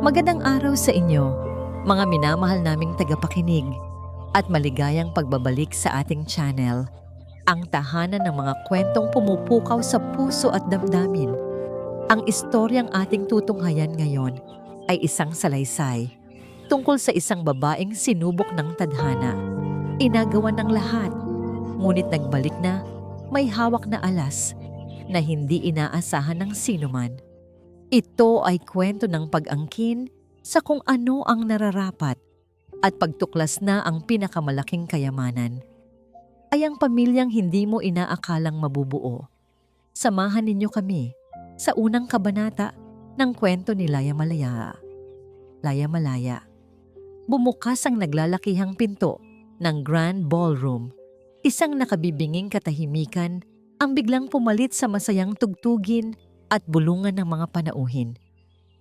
Magandang araw sa inyo, mga minamahal naming tagapakinig, at maligayang pagbabalik sa ating channel, ang tahanan ng mga kwentong pumupukaw sa puso at damdamin. Ang istoryang ating tutunghayan ngayon ay isang salaysay tungkol sa isang babaeng sinubok ng tadhana. Inagawan ng lahat, ngunit nagbalik na may hawak na alas na hindi inaasahan ng sinuman. Ito ay kwento ng pag-angkin sa kung ano ang nararapat at pagtuklas na ang pinakamalaking kayamanan ay ang pamilyang hindi mo inaakalang mabubuo. Samahan ninyo kami sa unang kabanata ng kwento ni Laya Malaya. Laya Malaya. Bumukas ang naglalakihang pinto ng Grand Ballroom. Isang nakabibinging katahimikan ang biglang pumalit sa masayang tugtugin at bulungan ng mga panauhin.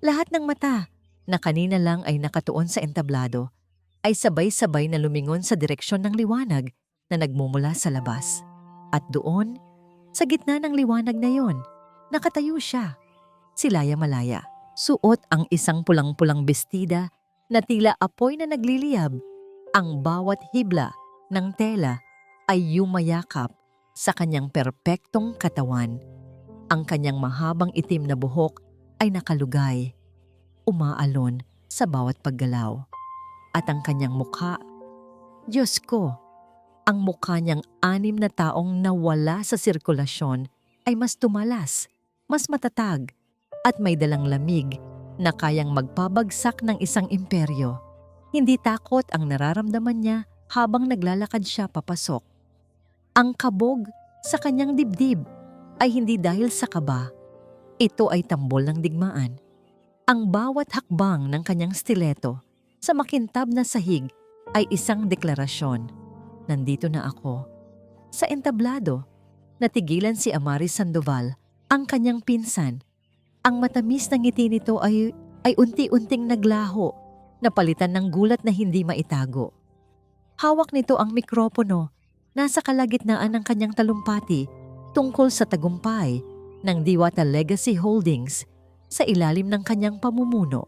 Lahat ng mata na kanina lang ay nakatuon sa entablado ay sabay-sabay na lumingon sa direksyon ng liwanag na nagmumula sa labas. At doon, sa gitna ng liwanag na yon, nakatayo siya, si Laya Malaya. Suot ang isang pulang-pulang bestida na tila apoy na nagliliyab. Ang bawat hibla ng tela ay yumayakap sa kanyang perpektong katawan. Ang kanyang mahabang itim na buhok ay nakalugay, umaalon sa bawat paggalaw. At ang kanyang mukha, Diyos ko, ang mukha niyang 6 na taong nawala sa sirkulasyon ay mas tumalas, mas matatag, at may dalang lamig na kayang magpabagsak ng isang imperyo. Hindi takot ang nararamdaman niya habang naglalakad siya papasok. Ang kabog sa kanyang dibdib ay hindi dahil sa kaba. Ito ay tambol ng digmaan. Ang bawat hakbang ng kanyang stiletto sa makintab na sahig ay isang deklarasyon. Nandito na ako. Sa entablado, natigilan si Amaris Sandoval, ang kanyang pinsan. Ang matamis na ngiti nito ay unti-unting naglaho, napalitan ng gulat na hindi maitago. Hawak nito ang mikropono, nasa kalagitnaan ng kanyang talumpati, tungkol sa tagumpay ng Diwata Legacy Holdings sa ilalim ng kanyang pamumuno.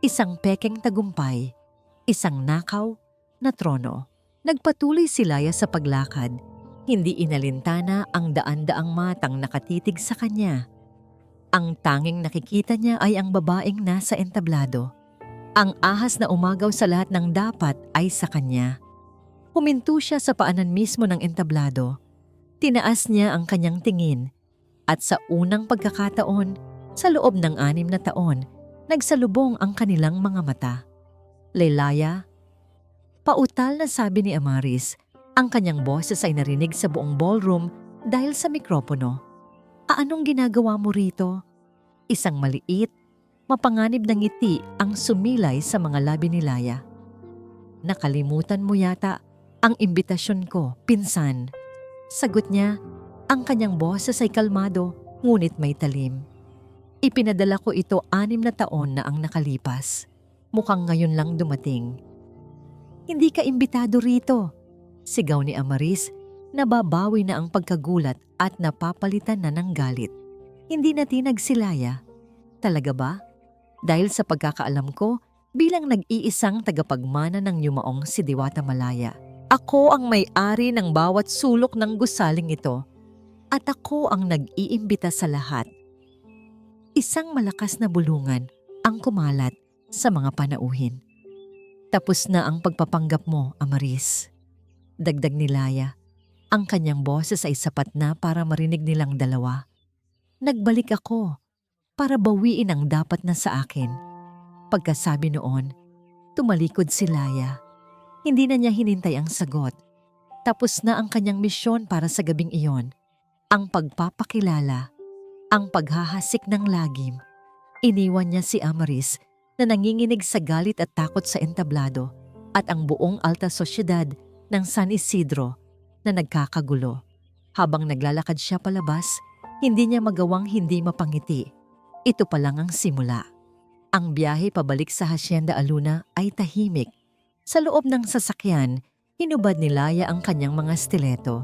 Isang pekeng tagumpay, isang nakaw na trono. Nagpatuloy si Laya sa paglakad, hindi inalintana ang daan-daang matang nakatitig sa kanya. Ang tanging nakikita niya ay ang babaeng nasa entablado. Ang ahas na umagaw sa lahat ng dapat ay sa kanya. Huminto siya sa paanan mismo ng entablado. Tinaas niya ang kanyang tingin at sa unang pagkakataon, sa loob ng 6 na taon, nagsalubong ang kanilang mga mata. Lelaya, pautal na sabi ni Amaris, ang kanyang boses ay narinig sa buong ballroom dahil sa mikropono. Anong ginagawa mo rito? Isang maliit, mapanganib na ngiti ang sumilay sa mga labi ni Laya. Nakalimutan mo yata ang imbitasyon ko, pinsan. Sagot niya, ang kanyang boses ay kalmado, ngunit may talim. Ipinadala ko ito 6 na taon na ang nakalipas. Mukhang ngayon lang dumating. Hindi ka imbitado rito, sigaw ni Amaris, nababawi na ang pagkagulat at napapalitan na ng galit. Hindi natinag si Laya. Talaga ba? Dahil sa pagkakaalam ko, bilang nag-iisang tagapagmana ng yumaong si Diwata Malaya, ako ang may-ari ng bawat sulok ng gusaling ito at ako ang nag-iimbita sa lahat. Isang malakas na bulungan ang kumalat sa mga panauhin. Tapos na ang pagpapanggap mo, Amaris. Dagdag ni Laya, ang kanyang boses ay sapat na para marinig nilang dalawa. Nagbalik ako para bawiin ang dapat na sa akin. Pagkasabi noon, tumalikod si Laya. Hindi na niya hinintay ang sagot. Tapos na ang kanyang misyon para sa gabing iyon. Ang pagpapakilala, ang paghahasik ng lagim. Iniwan niya si Amaris na nanginginig sa galit at takot sa entablado at ang buong alta sosyedad ng San Isidro na nagkakagulo. Habang naglalakad siya palabas, hindi niya magawang hindi mapangiti. Ito pa lang ang simula. Ang biyahe pabalik sa Hacienda Aluna ay tahimik. Sa loob ng sasakyan, hinubad ni Laya ang kanyang mga stiletto.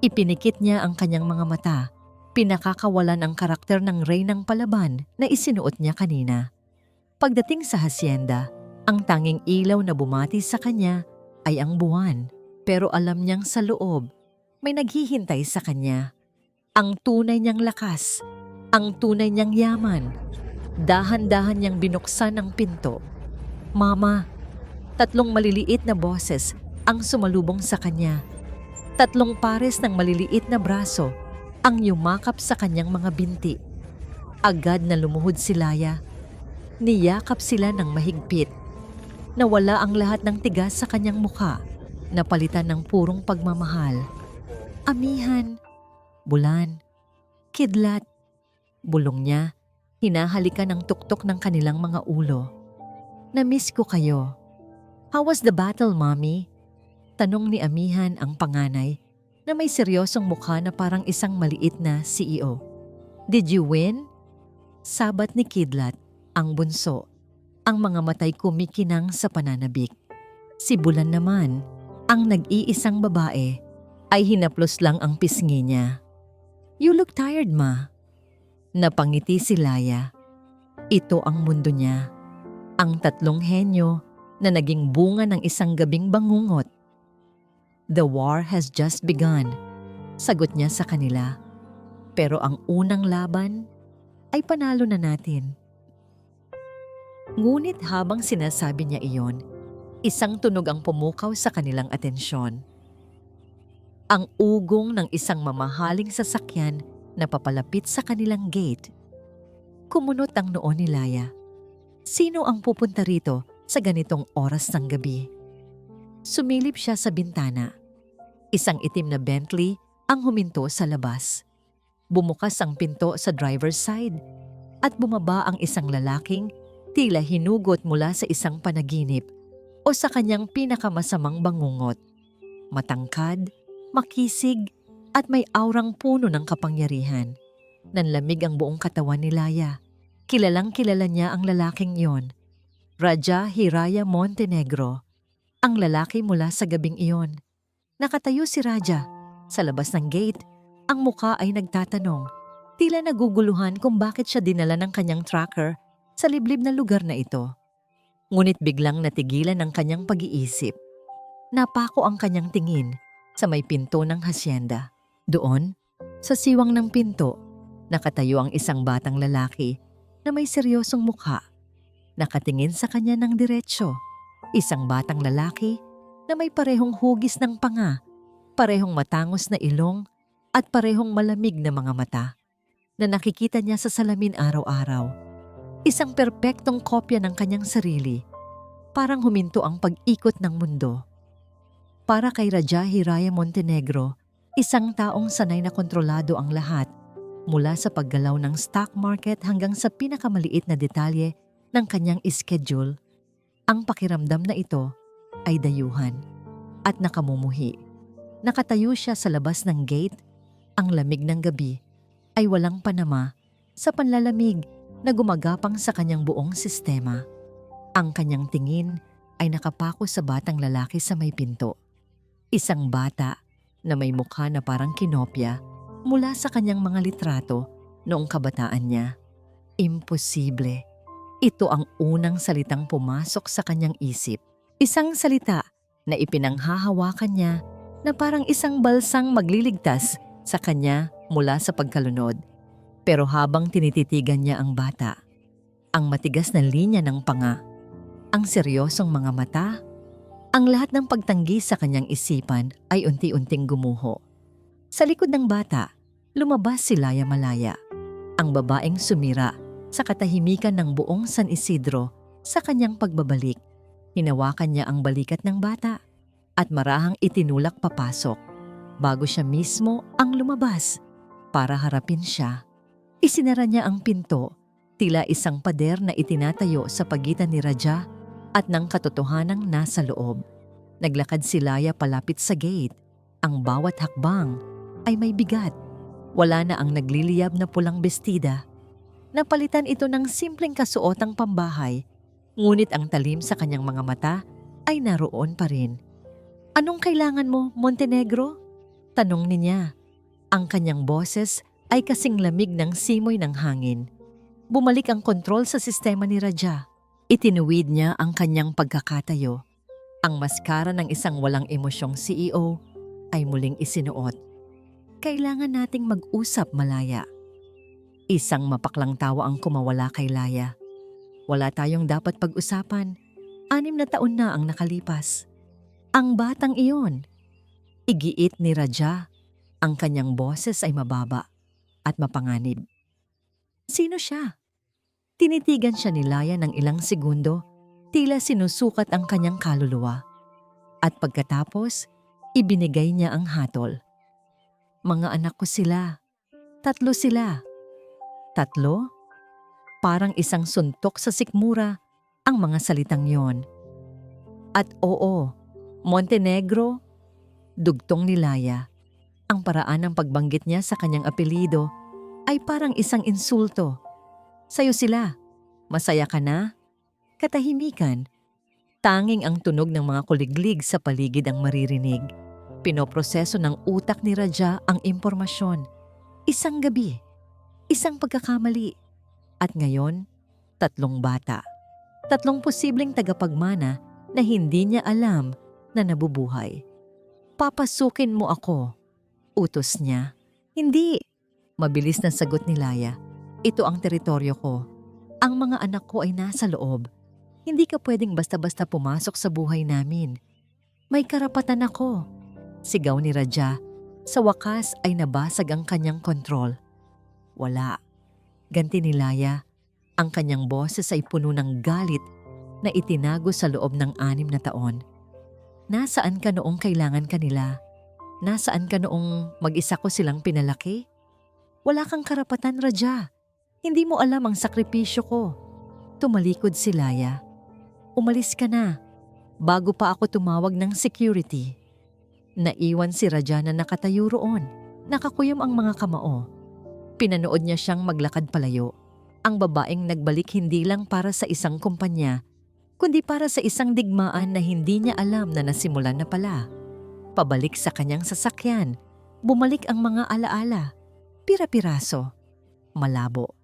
Ipinikit niya ang kanyang mga mata. Pinakakawalan ang karakter ng reynang palaban na isinuot niya kanina. Pagdating sa hasyenda, ang tanging ilaw na bumati sa kanya ay ang buwan. Pero alam niyang sa loob, may naghihintay sa kanya. Ang tunay niyang lakas, ang tunay niyang yaman. Dahan-dahan niyang binuksan ang pinto. Mama, 3 maliliit na boses ang sumalubong sa kanya. 3 pares ng maliliit na braso ang yumakap sa kanyang mga binti. Agad na lumuhod si Laya. Niyakap sila ng mahigpit. Nawala ang lahat ng tigas sa kanyang mukha, napalitan ng purong pagmamahal. Amihan, Bulan, Kidlat, bulong niya, hinahalikan ng tuktok ng kanilang mga ulo. Na-miss ko kayo. How was the battle, Mommy? Tanong ni Amihan ang panganay na may seryosong mukha na parang isang maliit na CEO. Did you win? Sabat ni Kidlat, ang bunso. Ang mga matay kumikinang sa pananabik. Si Bulan naman, ang nag-iisang babae, ay hinaplos lang ang pisngi niya. You look tired, Ma. Napangiti si Laya. Ito ang mundo niya. Ang 3 henyo na naging bunga ng isang gabing bangungot. The war has just begun, sagot niya sa kanila. Pero ang unang laban ay panalo na natin. Ngunit habang sinasabi niya iyon, isang tunog ang pumukaw sa kanilang atensyon. Ang ugong ng isang mamahaling sasakyan na papalapit sa kanilang gate. Kumunot ang noo ni Laya. Sino ang pupunta rito sa ganitong oras ng gabi? Sumilip siya sa bintana. Isang itim na Bentley ang huminto sa labas. Bumukas ang pinto sa driver's side at bumaba ang isang lalaking tila hinugot mula sa isang panaginip o sa kanyang pinakamasamang bangungot. Matangkad, makisig at may aurang puno ng kapangyarihan. Nanlamig ang buong katawan ni Laya. Kilalang kilala niya ang lalaking iyon. Raja Hiraya Montenegro, ang lalaki mula sa gabing iyon. Nakatayo si Raja. Sa labas ng gate, ang muka ay nagtatanong. Tila naguguluhan kung bakit siya dinala ng kanyang tracker sa liblib na lugar na ito. Ngunit biglang natigilan ang kanyang pag-iisip. Napako ang kanyang tingin sa may pinto ng hasyenda. Doon, sa siwang ng pinto, nakatayo ang isang batang lalaki na may seryosong mukha. Nakatingin sa kanya ng diretsyo. Isang batang lalaki na may parehong hugis ng panga, parehong matangos na ilong at parehong malamig na mga mata na nakikita niya sa salamin araw-araw. Isang perpektong kopya ng kanyang sarili. Parang huminto ang pag-ikot ng mundo. Para kay Raja Hiraya Montenegro, isang taong sanay na kontrolado ang lahat, mula sa paggalaw ng stock market hanggang sa pinakamaliit na detalye ng kanyang schedule. Ang pakiramdam na ito ay dayuhan at nakamumuhi. Nakatayo siya sa labas ng gate, ang lamig ng gabi ay walang panama sa panlalamig na gumagapang sa kanyang buong sistema. Ang kanyang tingin ay nakapako sa batang lalaki sa may pinto. Isang bata na may mukha na parang kinopya mula sa kanyang mga litrato noong kabataan niya. Imposible. Ito ang unang salitang pumasok sa kanyang isip. Isang salita na ipinanghahawakan niya na parang isang balsang magliligtas sa kanya mula sa pagkalunod. Pero habang tinititigan niya ang bata, ang matigas na linya ng panga, ang seryosong mga mata, ang lahat ng pagtanggi sa kanyang isipan ay unti-unting gumuho. Sa likod ng bata, lumabas si Laya Malaya, ang babaeng sumira sa katahimikan ng buong San Isidro sa kanyang pagbabalik. Hinawakan niya ang balikat ng bata at marahang itinulak papasok bago siya mismo ang lumabas para harapin siya. Isinara niya ang pinto, tila isang pader na itinatayo sa pagitan ni Raja at ng katotohanang nasa loob. Naglakad si Laya palapit sa gate. Ang bawat hakbang ay may bigat. Wala na ang nagliliyab na pulang bestida. Napalitan ito ng simpleng kasuotang pambahay, ngunit ang talim sa kanyang mga mata ay naroon pa rin. Anong kailangan mo, Montenegro? Tanong niya. Ang kanyang boses ay kasing lamig ng simoy ng hangin. Bumalik ang kontrol sa sistema ni Raja. Itinuwid niya ang kanyang pagkakatayo. Ang maskara ng isang walang emosyong CEO ay muling isinuot. Kailangan nating mag-usap, Malaya. Isang mapaklang tawa ang kumawala kay Laya. Wala tayong dapat pag-usapan. 6 na taon na ang nakalipas. Ang batang iyon. Igiit ni Raja. Ang kanyang boses ay mababa at mapanganib. Sino siya? Tinitigan siya ni Laya ng ilang segundo, tila sinusukat ang kanyang kaluluwa. At pagkatapos, ibinigay niya ang hatol. Mga anak ko sila. 3 sila. 3? Parang isang suntok sa sikmura ang mga salitang yon. At oo, Montenegro, dugtong ni Laya. Ang paraan ng pagbanggit niya sa kanyang apelyido ay parang isang insulto. Sa'yo sila. Masaya ka na? Katahimikan. Tanging ang tunog ng mga kuliglig sa paligid ang maririnig. Pinoproseso ng utak ni Raja ang impormasyon. Isang gabi, isang pagkakamali. At ngayon, 3 bata. 3 posibleng tagapagmana na hindi niya alam na nabubuhay. Papasukin mo ako. Utos niya. Hindi. Mabilis na sagot ni Laya. Ito ang teritoryo ko. Ang mga anak ko ay nasa loob. Hindi ka pwedeng basta-basta pumasok sa buhay namin. May karapatan ako. Sigaw ni Raja. Sa wakas ay nabasag ang kanyang kontrol. Wala. Ganti ni Laya. Ang kanyang boses ay puno ng galit na itinago sa loob ng 6 na taon. Nasaan ka noong kailangan ka nila? Nasaan ka noong mag-isa ko silang pinalaki? Wala kang karapatan, Raja. Hindi mo alam ang sakripisyo ko. Tumalikod si Laya. Umalis ka na. Bago pa ako tumawag ng security. Naiwan si Raja na nakatayo roon. Nakakuyom ang mga kamao. Pinanood niya siyang maglakad palayo. Ang babaeng nagbalik hindi lang para sa isang kumpanya, kundi para sa isang digmaan na hindi niya alam na nasimulan na pala. Pabalik sa kanyang sasakyan, bumalik ang mga alaala. Pira-piraso. Malabo.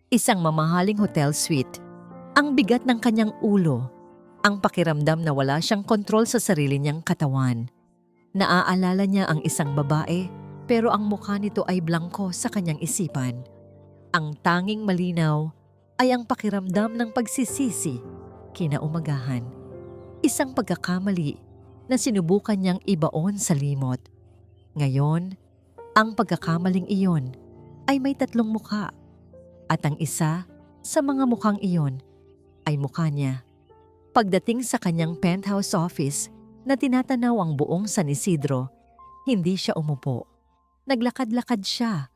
Isang mamahaling hotel suite. Ang bigat ng kanyang ulo. Ang pakiramdam na wala siyang kontrol sa sarili niyang katawan. Naaalala niya ang isang babae, pero ang mukha nito ay blangko sa kanyang isipan. Ang tanging malinaw ay ang pakiramdam ng pagsisisi kinaumagahan. Isang pagkakamali na sinubukan niyang ibaon sa limot. Ngayon, ang pagkakamaling iyon ay may 3 mukha. At ang isa sa mga mukhang iyon ay mukha niya. Pagdating sa kanyang penthouse office na tinatanaw ang buong San Isidro, hindi siya umupo. Naglakad-lakad siya.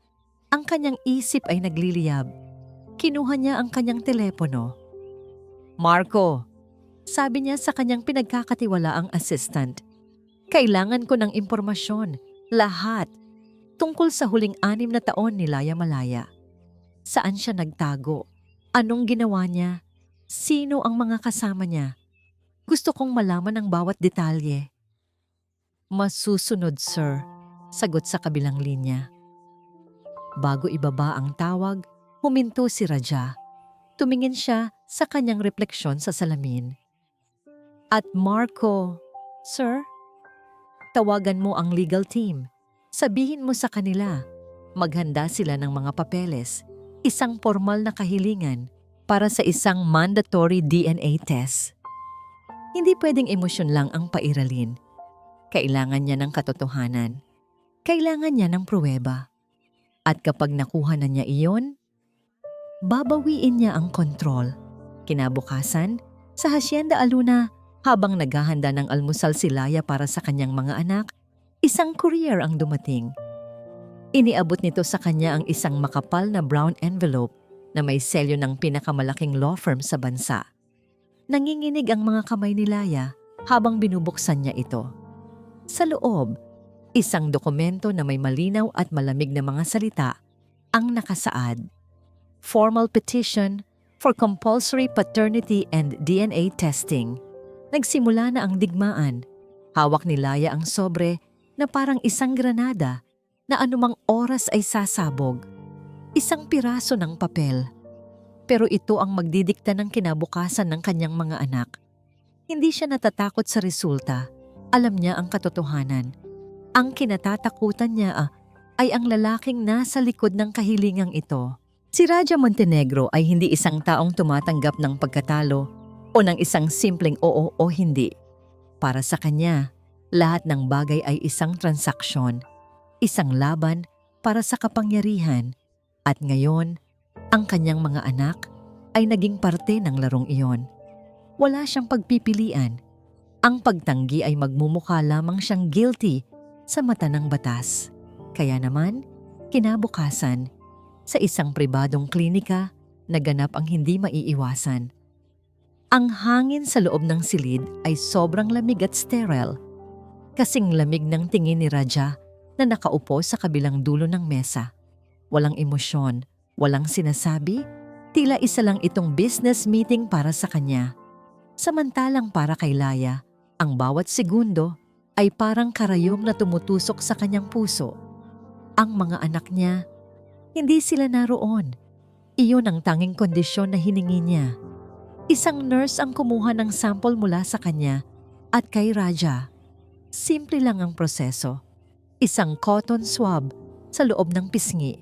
Ang kanyang isip ay nagliliyab. Kinuha niya ang kanyang telepono. Marco, sabi niya sa kanyang pinagkakatiwalaang assistant. Kailangan ko ng impormasyon, lahat, tungkol sa huling 6 na taon ni Laya Malaya. Saan siya nagtago? Anong ginawa niya? Sino ang mga kasama niya? Gusto kong malaman ang bawat detalye. Masusunod, sir, sagot sa kabilang linya. Bago ibaba ang tawag, huminto si Raja. Tumingin siya sa kanyang refleksyon sa salamin. At Marco, sir, tawagan mo ang legal team. Sabihin mo sa kanila, maghanda sila ng mga papeles, isang formal na kahilingan para sa isang mandatory DNA test. Hindi pwedeng emosyon lang ang pairalin. Kailangan niya ng katotohanan. Kailangan niya ng pruweba. At kapag nakuha na niya iyon, babawiin niya ang kontrol. Kinabukasan, sa Hacienda Aluna, habang naghahanda ng almusal si Laya para sa kanyang mga anak, isang courier ang dumating. Iniabot nito sa kanya ang isang makapal na brown envelope na may selyo ng pinakamalaking law firm sa bansa. Nanginginig ang mga kamay ni Laya habang binubuksan niya ito. Sa loob, isang dokumento na may malinaw at malamig na mga salita ang nakasaad. Formal petition for compulsory paternity and DNA testing. Nagsimula na ang digmaan. Hawak ni Laya ang sobre na parang isang granada na anumang oras ay sasabog. Isang piraso ng papel. pero ito ang magdidikta ng kinabukasan ng kanyang mga anak. Hindi siya natatakot sa resulta. Alam niya ang katotohanan. Ang kinatatakutan niya ay ang lalaking nasa likod ng kahilingang ito. Si Raja Montenegro ay hindi isang taong tumatanggap ng pagkatalo o ng isang simpleng oo o hindi. Para sa kanya, lahat ng bagay ay isang transaksyon, isang laban para sa kapangyarihan. At ngayon, ang kanyang mga anak ay naging parte ng larong iyon. Wala siyang pagpipilian. Ang pagtanggi ay magmumukha lamang siyang guilty sa mata ng batas. Kaya naman, kinabukasan, sa isang pribadong klinika, naganap ang hindi maiiwasan. Ang hangin sa loob ng silid ay sobrang lamig at sterile. Kasing lamig ng tingin ni Raja na nakaupo sa kabilang dulo ng mesa. Walang emosyon, walang sinasabi, tila isa lang itong business meeting para sa kanya. Samantalang para kay Laya, ang bawat segundo ay parang karayom na tumutusok sa kanyang puso. Ang mga anak niya, hindi sila naroon. Iyon ang tanging kondisyon na hiningi niya. Isang nurse ang kumuha ng sample mula sa kanya at kay Raja. Simple lang ang proseso. Isang cotton swab sa loob ng pisngi.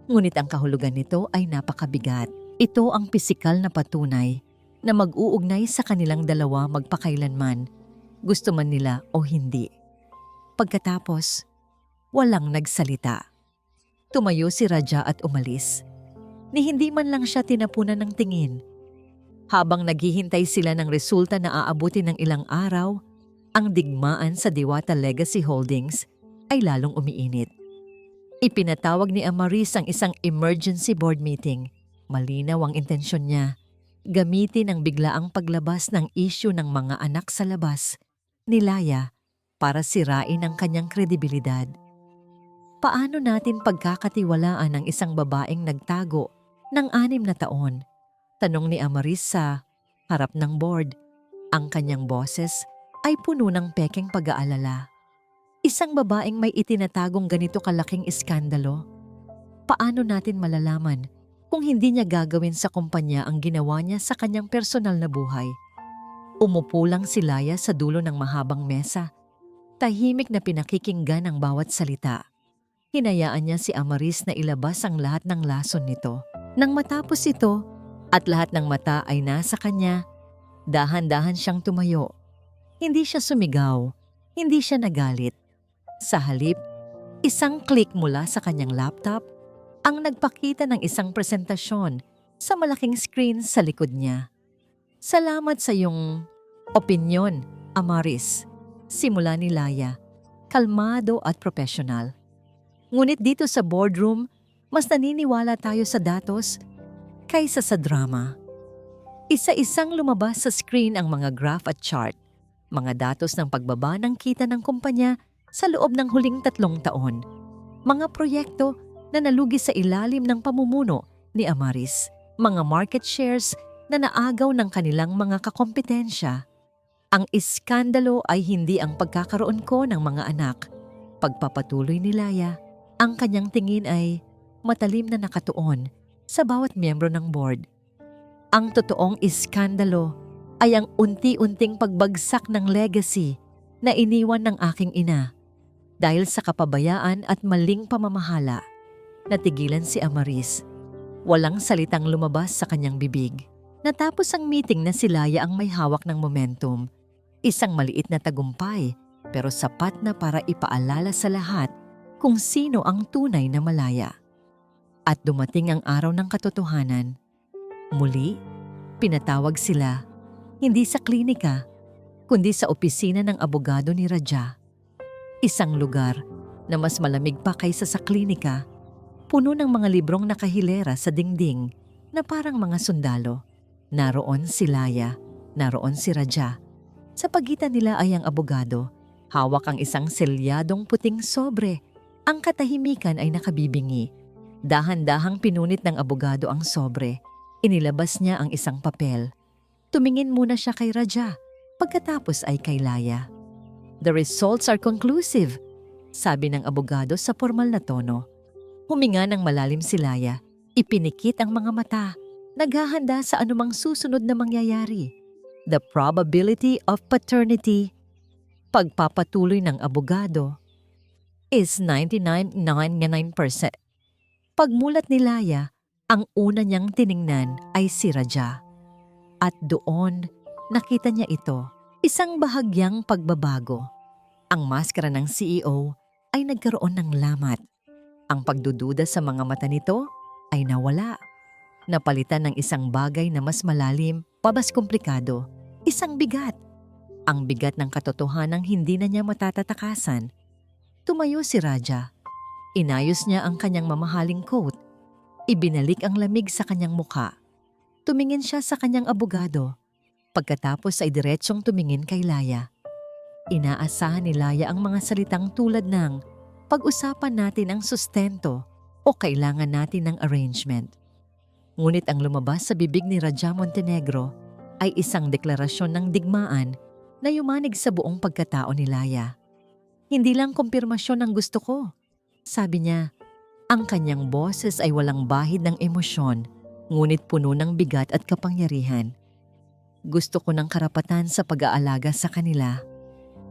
Ngunit ang kahulugan nito ay napakabigat. Ito ang pisikal na patunay na mag-uugnay sa kanilang dalawa magpakailanman, gusto man nila o hindi. Pagkatapos, walang nagsalita. Tumayo si Raja at umalis. Ni hindi man lang siya tinapunan ng tingin. Habang naghihintay sila ng resulta na aabutin ng ilang araw, ang digmaan sa Diwata Legacy Holdings ay lalong umiinit. Ipinatawag ni Amaris ang isang emergency board meeting. Malinaw ang intensyon niya. Gamitin ang biglaang paglabas ng issue ng mga anak sa labas ni Laya para sirain ang kanyang kredibilidad. Paano natin pagkakatiwalaan ang isang babaeng nagtago ng 6 na taon? Tanong ni Amaris sa harap ng board. Ang kanyang boses ay puno ng pekeng pag-aalala. Isang babaeng may itinatagong ganito kalaking iskandalo? Paano natin malalaman kung hindi niya gagawin sa kumpanya ang ginawa niya sa kanyang personal na buhay? Umupo lang si Laya sa dulo ng mahabang mesa. Tahimik na pinakikinggan ang bawat salita. Hinayaan niya si Amaris na ilabas ang lahat ng lason nito. Nang matapos ito, at lahat ng mata ay nasa kanya, dahan-dahan siyang tumayo. Hindi siya sumigaw, hindi siya nagalit. Sa halip, isang click mula sa kanyang laptop ang nagpakita ng isang presentasyon sa malaking screen sa likod niya. Salamat sa iyong opinyon, Amaris. Simula ni Laya, kalmado at profesional. Ngunit dito sa boardroom, mas naniniwala tayo sa datos kaysa sa drama. Isa-isang lumabas sa screen ang mga graph at chart, mga datos ng pagbaba ng kita ng kumpanya sa loob ng huling 3 taon, mga proyekto na nalugi sa ilalim ng pamumuno ni Amaris, mga market shares na naagaw ng kanilang mga kakompetensya. Ang iskandalo ay hindi ang pagkakaroon ko ng mga anak. Pagpapatuloy ni Laya, ang kanyang tingin ay matalim na nakatuon sa bawat miyembro ng board. Ang totoong iskandalo ay ang unti-unting pagbagsak ng legacy na iniwan ng aking ina. Dahil sa kapabayaan at maling pamamahala, natigilan si Amaris. Walang salitang lumabas sa kanyang bibig. Natapos ang meeting na si Laya ang may hawak ng momentum. Isang maliit na tagumpay, pero sapat na para ipaalala sa lahat kung sino ang tunay na Malaya. At dumating ang araw ng katotohanan. Muli, pinatawag sila, hindi sa klinika, kundi sa opisina ng abogado ni Raja. Isang lugar na mas malamig pa kaysa sa klinika, puno ng mga librong nakahilera sa dingding na parang mga sundalo. Naroon si Laya, naroon si Raja. Sa pagitan nila ay ang abogado. Hawak ang isang selyadong puting sobre. Ang katahimikan ay nakabibingi. Dahan-dahang pinunit ng abogado ang sobre. Inilabas niya ang isang papel. Tumingin muna siya kay Raja, pagkatapos ay kay Laya. "The results are conclusive," sabi ng abogado sa formal na tono. Huminga ng malalim si Laya, ipinikit ang mga mata. Naghahanda sa anumang susunod na mangyayari. The probability of paternity, pagpapatuloy ng abogado, is 99.99%. Pagmulat ni Laya, ang una niyang tiningnan ay si Raja. At doon, nakita niya ito, isang bahagyang pagbabago. Ang maskara ng CEO ay nagkaroon ng lamat. Ang pagdududa sa mga mata nito ay nawala. Napalitan ng isang bagay na mas malalim, pabas komplikado, isang bigat. Ang bigat ng katotohanang hindi na niya matatatakasan. Tumayo si Raja. Inayos niya ang kanyang mamahaling coat. Ibinalik ang lamig sa kanyang muka. Tumingin siya sa kanyang abogado. Pagkatapos ay diretsong tumingin kay Laya. Inaasahan ni Laya ang mga salitang tulad ng pag-usapan natin ang sustento o kailangan natin ng arrangement. Ngunit ang lumabas sa bibig ni Raja Montenegro ay isang deklarasyon ng digmaan na yumanig sa buong pagkatao ni Laya. Hindi lang kumpirmasyon ang gusto ko. Sabi niya, ang kanyang boses ay walang bahid ng emosyon, ngunit puno ng bigat at kapangyarihan. Gusto ko ng karapatan sa pag-aalaga sa kanila.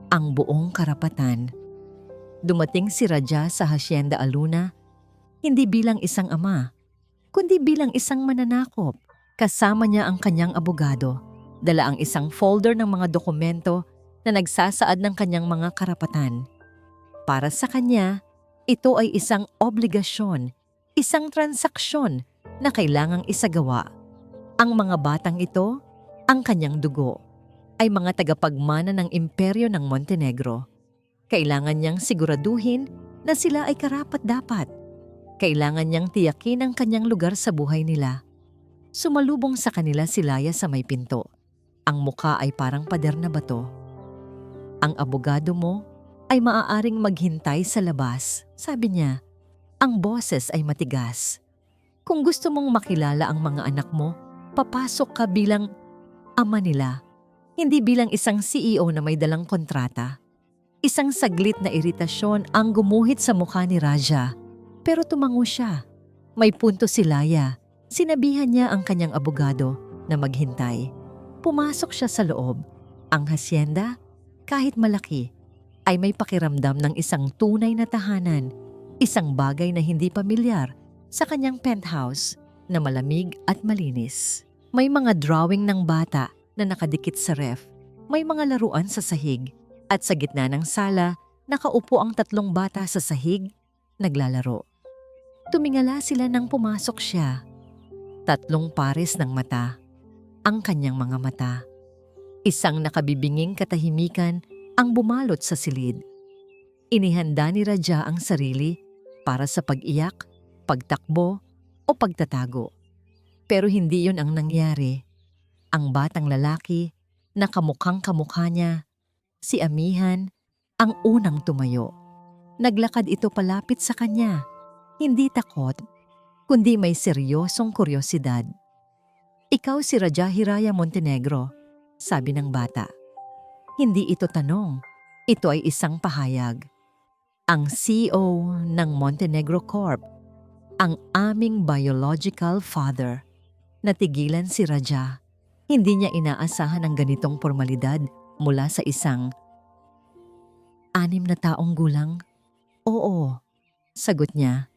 Ang buong karapatan. Dumating si Raja sa Hacienda Aluna, hindi bilang isang ama, kundi bilang isang mananakop. Kasama niya ang kanyang abogado. Dala ang isang folder ng mga dokumento na nagsasaad ng kanyang mga karapatan. Para sa kanya, ito ay isang obligasyon, isang transaksyon na kailangang isagawa. Ang mga batang ito, ang kanyang dugo, ay mga tagapagmana ng imperyo ng Montenegro. Kailangan niyang siguraduhin na sila ay karapat-dapat. Kailangan niyang tiyakin ang kanyang lugar sa buhay nila. Sumalubong sa kanila si Laya sa may pinto. Ang muka ay parang pader na bato. Ang abogado mo ay maaaring maghintay sa labas, sabi niya. Ang boses ay matigas. Kung gusto mong makilala ang mga anak mo, papasok ka bilang ama nila. Hindi bilang isang CEO na may dalang kontrata. Isang saglit na iritasyon ang gumuhit sa mukha ni Raja. Pero tumango siya. May punto si Laya. Sinabihan niya ang kanyang abogado na maghintay. Pumasok siya sa loob. Ang hacienda, kahit malaki, ay may pakiramdam ng isang tunay na tahanan. Isang bagay na hindi pamilyar sa kanyang penthouse na malamig at malinis. May mga drawing ng bata na nakadikit sa ref, may mga laruan sa sahig, at sa gitna ng sala, nakaupo ang 3 bata sa sahig, naglalaro. Tumingala sila nang pumasok siya. 3 pares ng mata, ang kanyang mga mata. Isang nakabibinging katahimikan ang bumalot sa silid. Inihanda ni Raja ang sarili para sa pag-iyak, pagtakbo, o pagtatago. Pero hindi yon ang nangyari. Ang batang lalaki na kamukhang-kamukha niya, si Amihan, ang unang tumayo. Naglakad ito palapit sa kanya, hindi takot, kundi may seryosong kuryosidad. Ikaw si Raja Hiraya Montenegro, sabi ng bata. Hindi ito tanong, ito ay isang pahayag. Ang CEO ng Montenegro Corp, ang aming biological father. Natigilan si Raja. Hindi niya inaasahan ang ganitong formalidad mula sa isang 6 na taong gulang. Oo, sagot niya.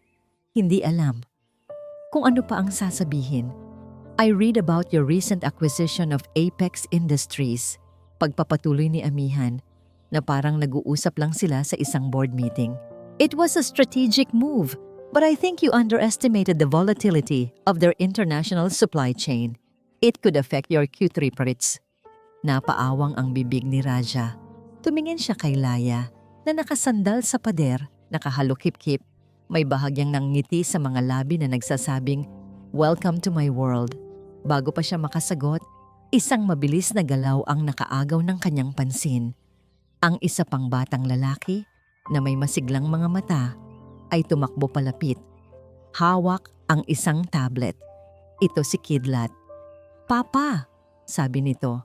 Hindi alam kung ano pa ang sasabihin. I read about your recent acquisition of Apex Industries. Pagpapatuloy ni Amihan na parang nag-uusap lang sila sa isang board meeting. It was a strategic move, but I think you underestimated the volatility of their international supply chain. It could affect your Q3 profits. Napaawang ang bibig ni Raja. Tumingin siya kay Laya na nakasandal sa pader, nakahalukip-kip. May bahagyang nangngiti sa mga labi na nagsasabing, "Welcome to my world." Bago pa siya makasagot, isang mabilis na galaw ang nakaagaw ng kanyang pansin. Ang isa pang batang lalaki na may masiglang mga mata ay tumakbo palapit. Hawak ang isang tablet. Ito si Kidlat. "Papa," sabi nito.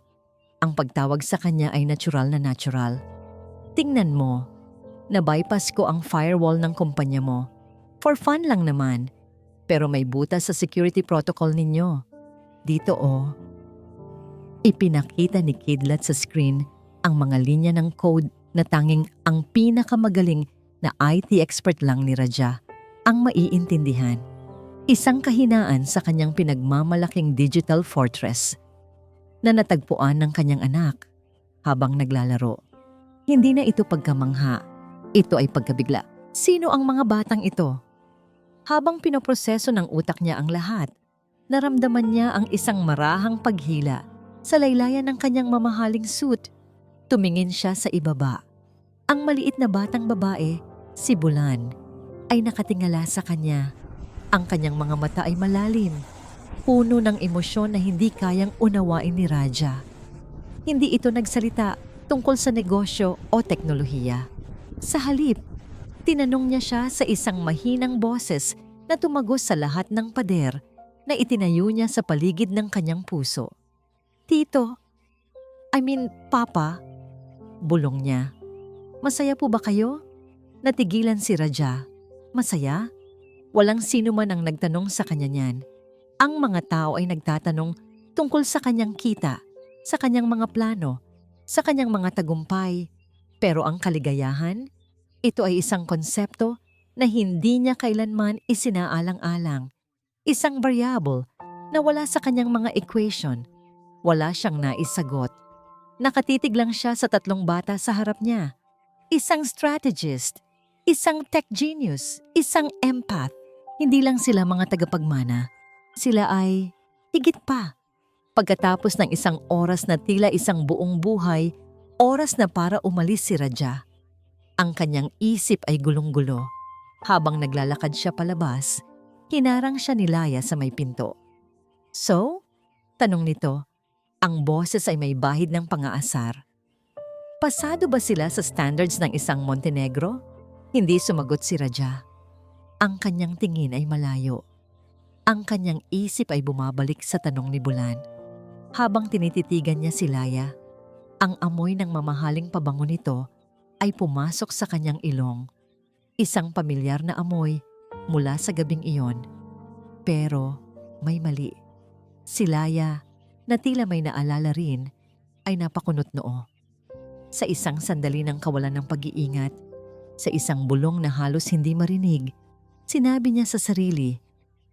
Ang pagtawag sa kanya ay natural na natural. "Tingnan mo, na-bypass ko ang firewall ng kumpanya mo. For fun lang naman. Pero may butas sa security protocol ninyo. dito Ipinakita ni Kidlat sa screen ang mga linya ng code na tanging ang pinakamagaling na IT expert lang ni Raja ang maiintindihan. Isang kahinaan sa kanyang pinagmamalaking digital fortress na natagpuan ng kanyang anak habang naglalaro. Hindi na ito pagkamangha, ito ay pagkabigla. Sino ang mga batang ito? Habang pinoproseso ng utak niya ang lahat, naramdaman niya ang isang marahang paghila sa laylayan ng kanyang mamahaling suit. Tumingin siya sa ibaba. Ang maliit na batang babae, si Bulan, ay nakatingala sa kanya. Ang kanyang mga mata ay malalim, puno ng emosyon na hindi kayang unawain ni Raja. Hindi ito nagsalita tungkol sa negosyo o teknolohiya. Sa halip, tinanong niya siya sa isang mahinang boses na tumagos sa lahat ng pader na itinayo niya sa paligid ng kanyang puso. Tito, Papa, bulong niya. Masaya po ba kayo? Natigilan si Raja. Masaya? Walang sino man ang nagtanong sa kanya niyan. Ang mga tao ay nagtatanong tungkol sa kanyang kita, sa kanyang mga plano, sa kanyang mga tagumpay. Pero ang kaligayahan, ito ay isang konsepto na hindi niya kailanman isinaalang-alang. Isang variable na wala sa kanyang mga equation. Wala siyang naisagot. Nakatitig lang siya sa 3 bata sa harap niya. Isang strategist, isang tech genius, isang empath. Hindi lang sila mga tagapagmana. Sila ay higit pa. Pagkatapos ng isang oras na tila isang buong buhay, oras na para umalis si Raja. Ang kanyang isip ay gulong-gulo. Habang naglalakad siya palabas, hinarang siya ni Laya sa may pinto. So? Tanong nito. Ang boses ay may bahid ng pang-aasar. Pasado ba sila sa standards ng isang Montenegro? Hindi sumagot si Raja. Ang kanyang tingin ay malayo. Ang kanyang isip ay bumabalik sa tanong ni Bulan. Habang tinititigan niya si Laya, ang amoy ng mamahaling pabango nito ay pumasok sa kanyang ilong. Isang pamilyar na amoy mula sa gabing iyon. Pero may mali. Si Laya, na tila may naalala rin, ay napakunot noo. Sa isang sandali ng kawalan ng pag-iingat, sa isang bulong na halos hindi marinig, sinabi niya sa sarili,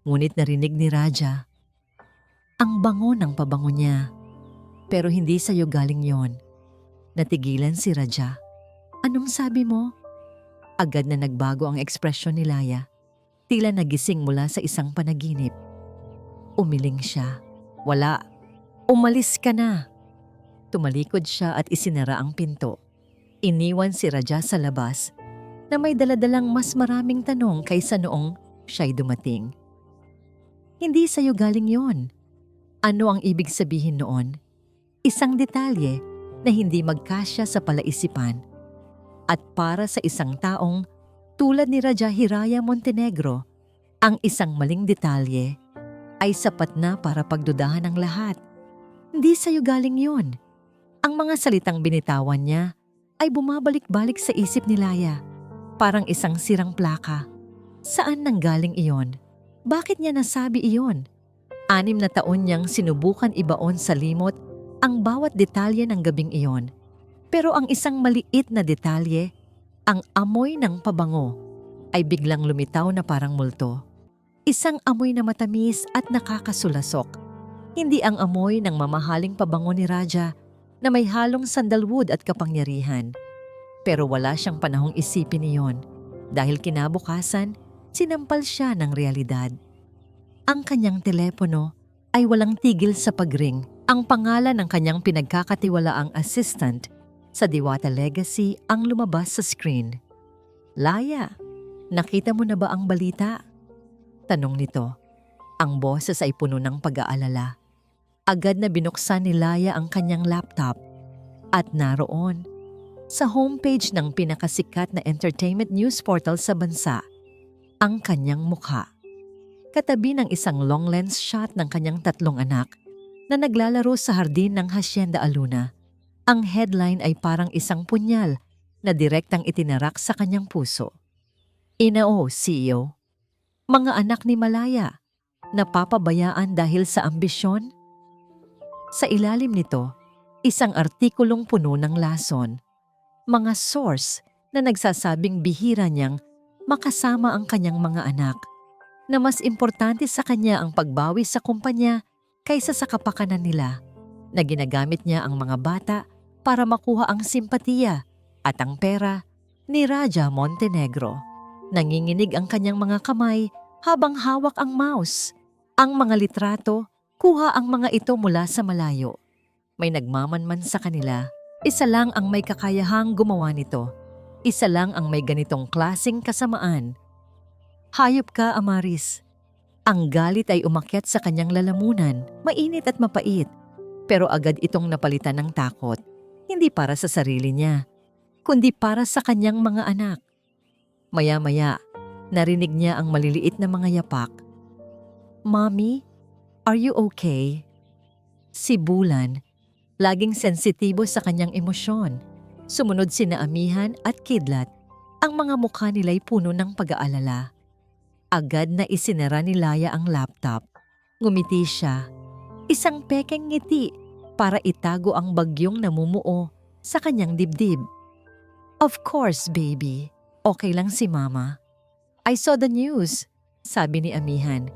ngunit narinig ni Raja, ang bango ng pabango niya. Pero hindi sa'yo galing yon. Natigilan si Raja. Anong sabi mo? Agad na nagbago ang ekspresyon ni Laya. Tila nagising mula sa isang panaginip. Umiling siya. Wala. Umalis ka na. Tumalikod siya at isinara ang pinto. Iniwan si Raja sa labas na may daladalang mas maraming tanong kaysa noong siya'y dumating. Hindi sa'yo galing yon. Ano ang ibig sabihin noon? Isang detalye na hindi magkasya sa palaisipan. At para sa isang taong tulad ni Raja Hiraya Montenegro, ang isang maling detalye ay sapat na para pagdudahan ng lahat. Hindi sa'yo galing yon. Ang mga salitang binitawan niya ay bumabalik-balik sa isip ni Laya. Parang isang sirang plaka. Saan nanggaling iyon? Bakit niya nasabi iyon? 6 na taon niyang sinubukan ibaon sa limot ang bawat detalye ng gabing iyon. Pero ang isang maliit na detalye, ang amoy ng pabango, ay biglang lumitaw na parang multo. Isang amoy na matamis at nakakasulasok. Hindi ang amoy ng mamahaling pabango ni Raja na may halong sandalwood at kapangyarihan. Pero wala siyang panahong isipin iyon dahil kinabukasan, sinampal siya ng realidad. Ang kanyang telepono ay walang tigil sa pagring. Ang pangalan ng kanyang pinagkakatiwalaang assistant sa Diwata Legacy ang lumabas sa screen. Laya, nakita mo na ba ang balita? Tanong nito. Ang boses ay puno ng pag-aalala. Agad na binuksan ni Laya ang kanyang laptop at naroon, sa homepage ng pinakasikat na entertainment news portal sa bansa, ang kanyang mukha. Katabi ng isang long lens shot ng kanyang 3 anak na naglalaro sa hardin ng Hacienda Aluna. Ang headline ay parang isang punyal na direktang itinarak sa kanyang puso. Inao, CEO. Mga anak ni Malaya, napapabayaan dahil sa ambisyon? Sa ilalim nito, isang artikulong puno ng lason. Mga source na nagsasabing bihira niyang makasama ang kanyang mga anak, na mas importante sa kanya ang pagbawi sa kumpanya kaysa sa kapakanan nila, na ginagamit niya ang mga bata para makuha ang simpatiya at ang pera ni Raja Montenegro. Nanginginig ang kanyang mga kamay habang hawak ang mouse. Ang mga litrato, kuha ang mga ito mula sa malayo. May nagmamanman sa kanila. Isa lang ang may kakayahang gumawa nito. Isa lang ang may ganitong klaseng kasamaan. Hayop ka, Amaris. Ang galit ay umakyat sa kanyang lalamunan, mainit at mapait. Pero agad itong napalitan ng takot. Hindi para sa sarili niya, kundi para sa kanyang mga anak. Maya-maya, narinig niya ang maliliit na mga yapak. "Mommy, are you okay?" Si Bulan, laging sensitibo sa kanyang emosyon. Sumunod sina Amihan at Kidlat. Ang mga mukha nila'y puno ng pag-aalala. Agad na isinara ni Laya ang laptop. Ngumiti siya. Isang pekeng ngiti para itago ang bagyong namumuo sa kanyang dibdib. "Of course, baby. Okay lang si Mama." "I saw the news," sabi ni Amihan.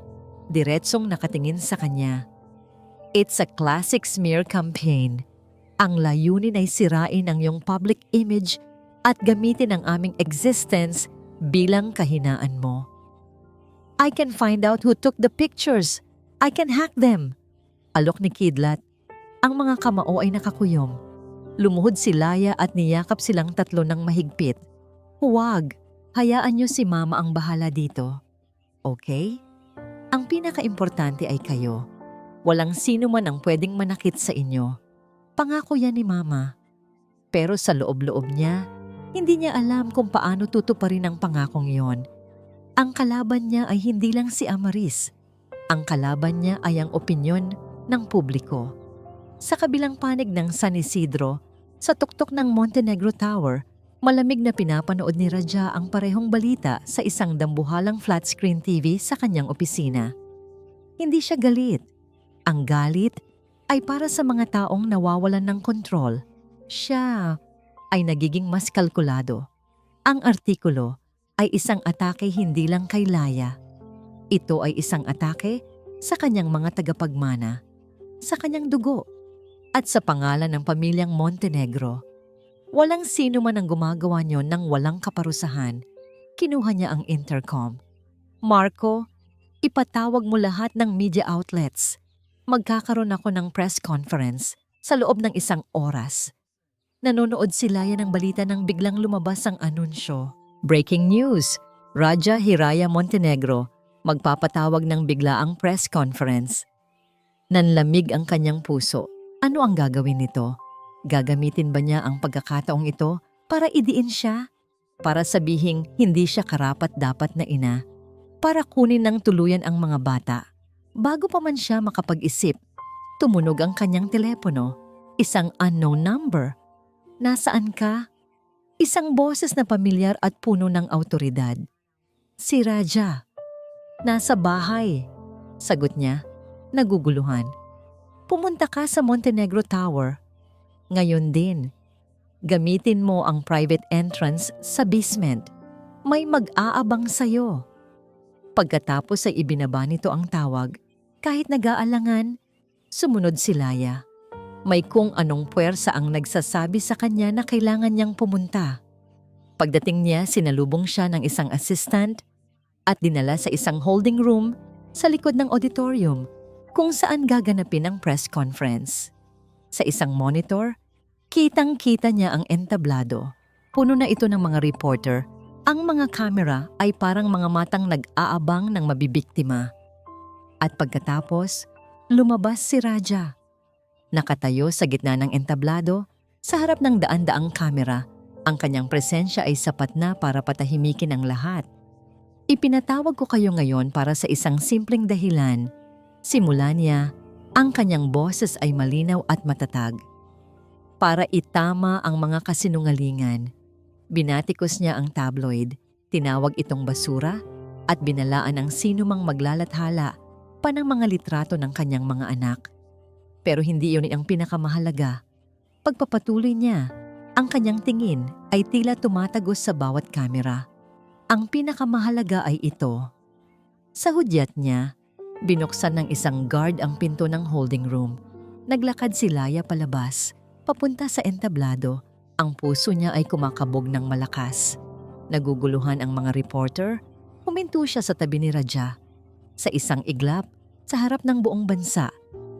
Diretsong nakatingin sa kanya. It's a classic smear campaign. Ang layunin ay sirain ang iyong public image at gamitin ang aming existence bilang kahinaan mo. "I can find out who took the pictures. I can hack them." Alok ni Kidlat. Ang mga kamao ay nakakuyom. Lumuhod si Laya at niyakap silang tatlo ng mahigpit. "Huwag, hayaan niyo si Mama ang bahala dito. Okay? Ang pinakaimportante ay kayo. Walang sino man ang pwedeng manakit sa inyo. Pangako yan ni Mama." Pero sa loob-loob niya, hindi niya alam kung paano tutuparin ang pangakong yon. Ang kalaban niya ay hindi lang si Amaris. Ang kalaban niya ay ang opinyon ng publiko. Sa kabilang panig ng San Isidro, sa tuktok ng Montenegro Tower, malamig na pinapanood ni Raja ang parehong balita sa isang dambuhalang flat screen TV sa kanyang opisina. Hindi siya galit. Ang galit ay para sa mga taong nawawalan ng kontrol. Siya ay nagiging mas kalkulado. Ang artikulo ay isang atake hindi lang kay Laya. Ito ay isang atake sa kanyang mga tagapagmana, sa kanyang dugo, at sa pangalan ng pamilyang Montenegro. Walang sino man ang gumagawa niyon ng walang kaparusahan. Kinuha niya ang intercom. "Marco, ipatawag mo lahat ng media outlets. Magkakaroon ako ng press conference sa loob ng 1 oras." Nanonood si Laya ng balita nang biglang lumabas ang anunsyo. Breaking news! Raja Hiraya Montenegro magpapatawag ng biglaang press conference. Nanlamig ang kanyang puso. Ano ang gagawin nito? Gagamitin ba niya ang pagkakataong ito para idiin siya? Para sabihing hindi siya karapat-dapat na ina? Para kunin ng tuluyan ang mga bata? Bago pa man siya makapag-isip, tumunog ang kanyang telepono. Isang unknown number. "Nasaan ka?" Isang boses na pamilyar at puno ng awtoridad. "Si Raja." "Nasa bahay," sagot niya, naguguluhan. "Pumunta ka sa Montenegro Tower. Ngayon din. Gamitin mo ang private entrance sa basement. May mag-aabang sa'yo." Pagkatapos ay ibinaba nito ang tawag. Kahit nag-aalangan, sumunod si Laya. May kung anong puwersa ang nagsasabi sa kanya na kailangan niyang pumunta. Pagdating niya, sinalubong siya ng isang assistant at dinala sa isang holding room sa likod ng auditorium kung saan gaganapin ang press conference. Sa isang monitor, kitang-kita niya ang entablado. Puno na ito ng mga reporter. Ang mga kamera ay parang mga matang nag-aabang ng mabibiktima. At pagkatapos, lumabas si Raja. Nakatayo sa gitna ng entablado, sa harap ng daan-daang kamera. Ang kanyang presensya ay sapat na para patahimikin ang lahat. Ipinatawag ko kayo ngayon para sa isang simpleng dahilan. Simula niya, ang kanyang boses ay malinaw at matatag. Para itama ang mga kasinungalingan. Binatikos niya ang tabloid, tinawag itong basura, at binalaan ang sino mang maglalathala pa ng mga litrato ng kanyang mga anak. Pero hindi yun ang pinakamahalaga. Pagpapatuloy niya, ang kanyang tingin ay tila tumatagos sa bawat kamera. Ang pinakamahalaga ay ito. Sa hudyat niya, binuksan ng isang guard ang pinto ng holding room. Naglakad si Laya palabas, papunta sa entablado. Ang puso niya ay kumakabog ng malakas. Naguguluhan ang mga reporter. Huminto siya sa tabi ni Raja. Sa isang iglap, sa harap ng buong bansa,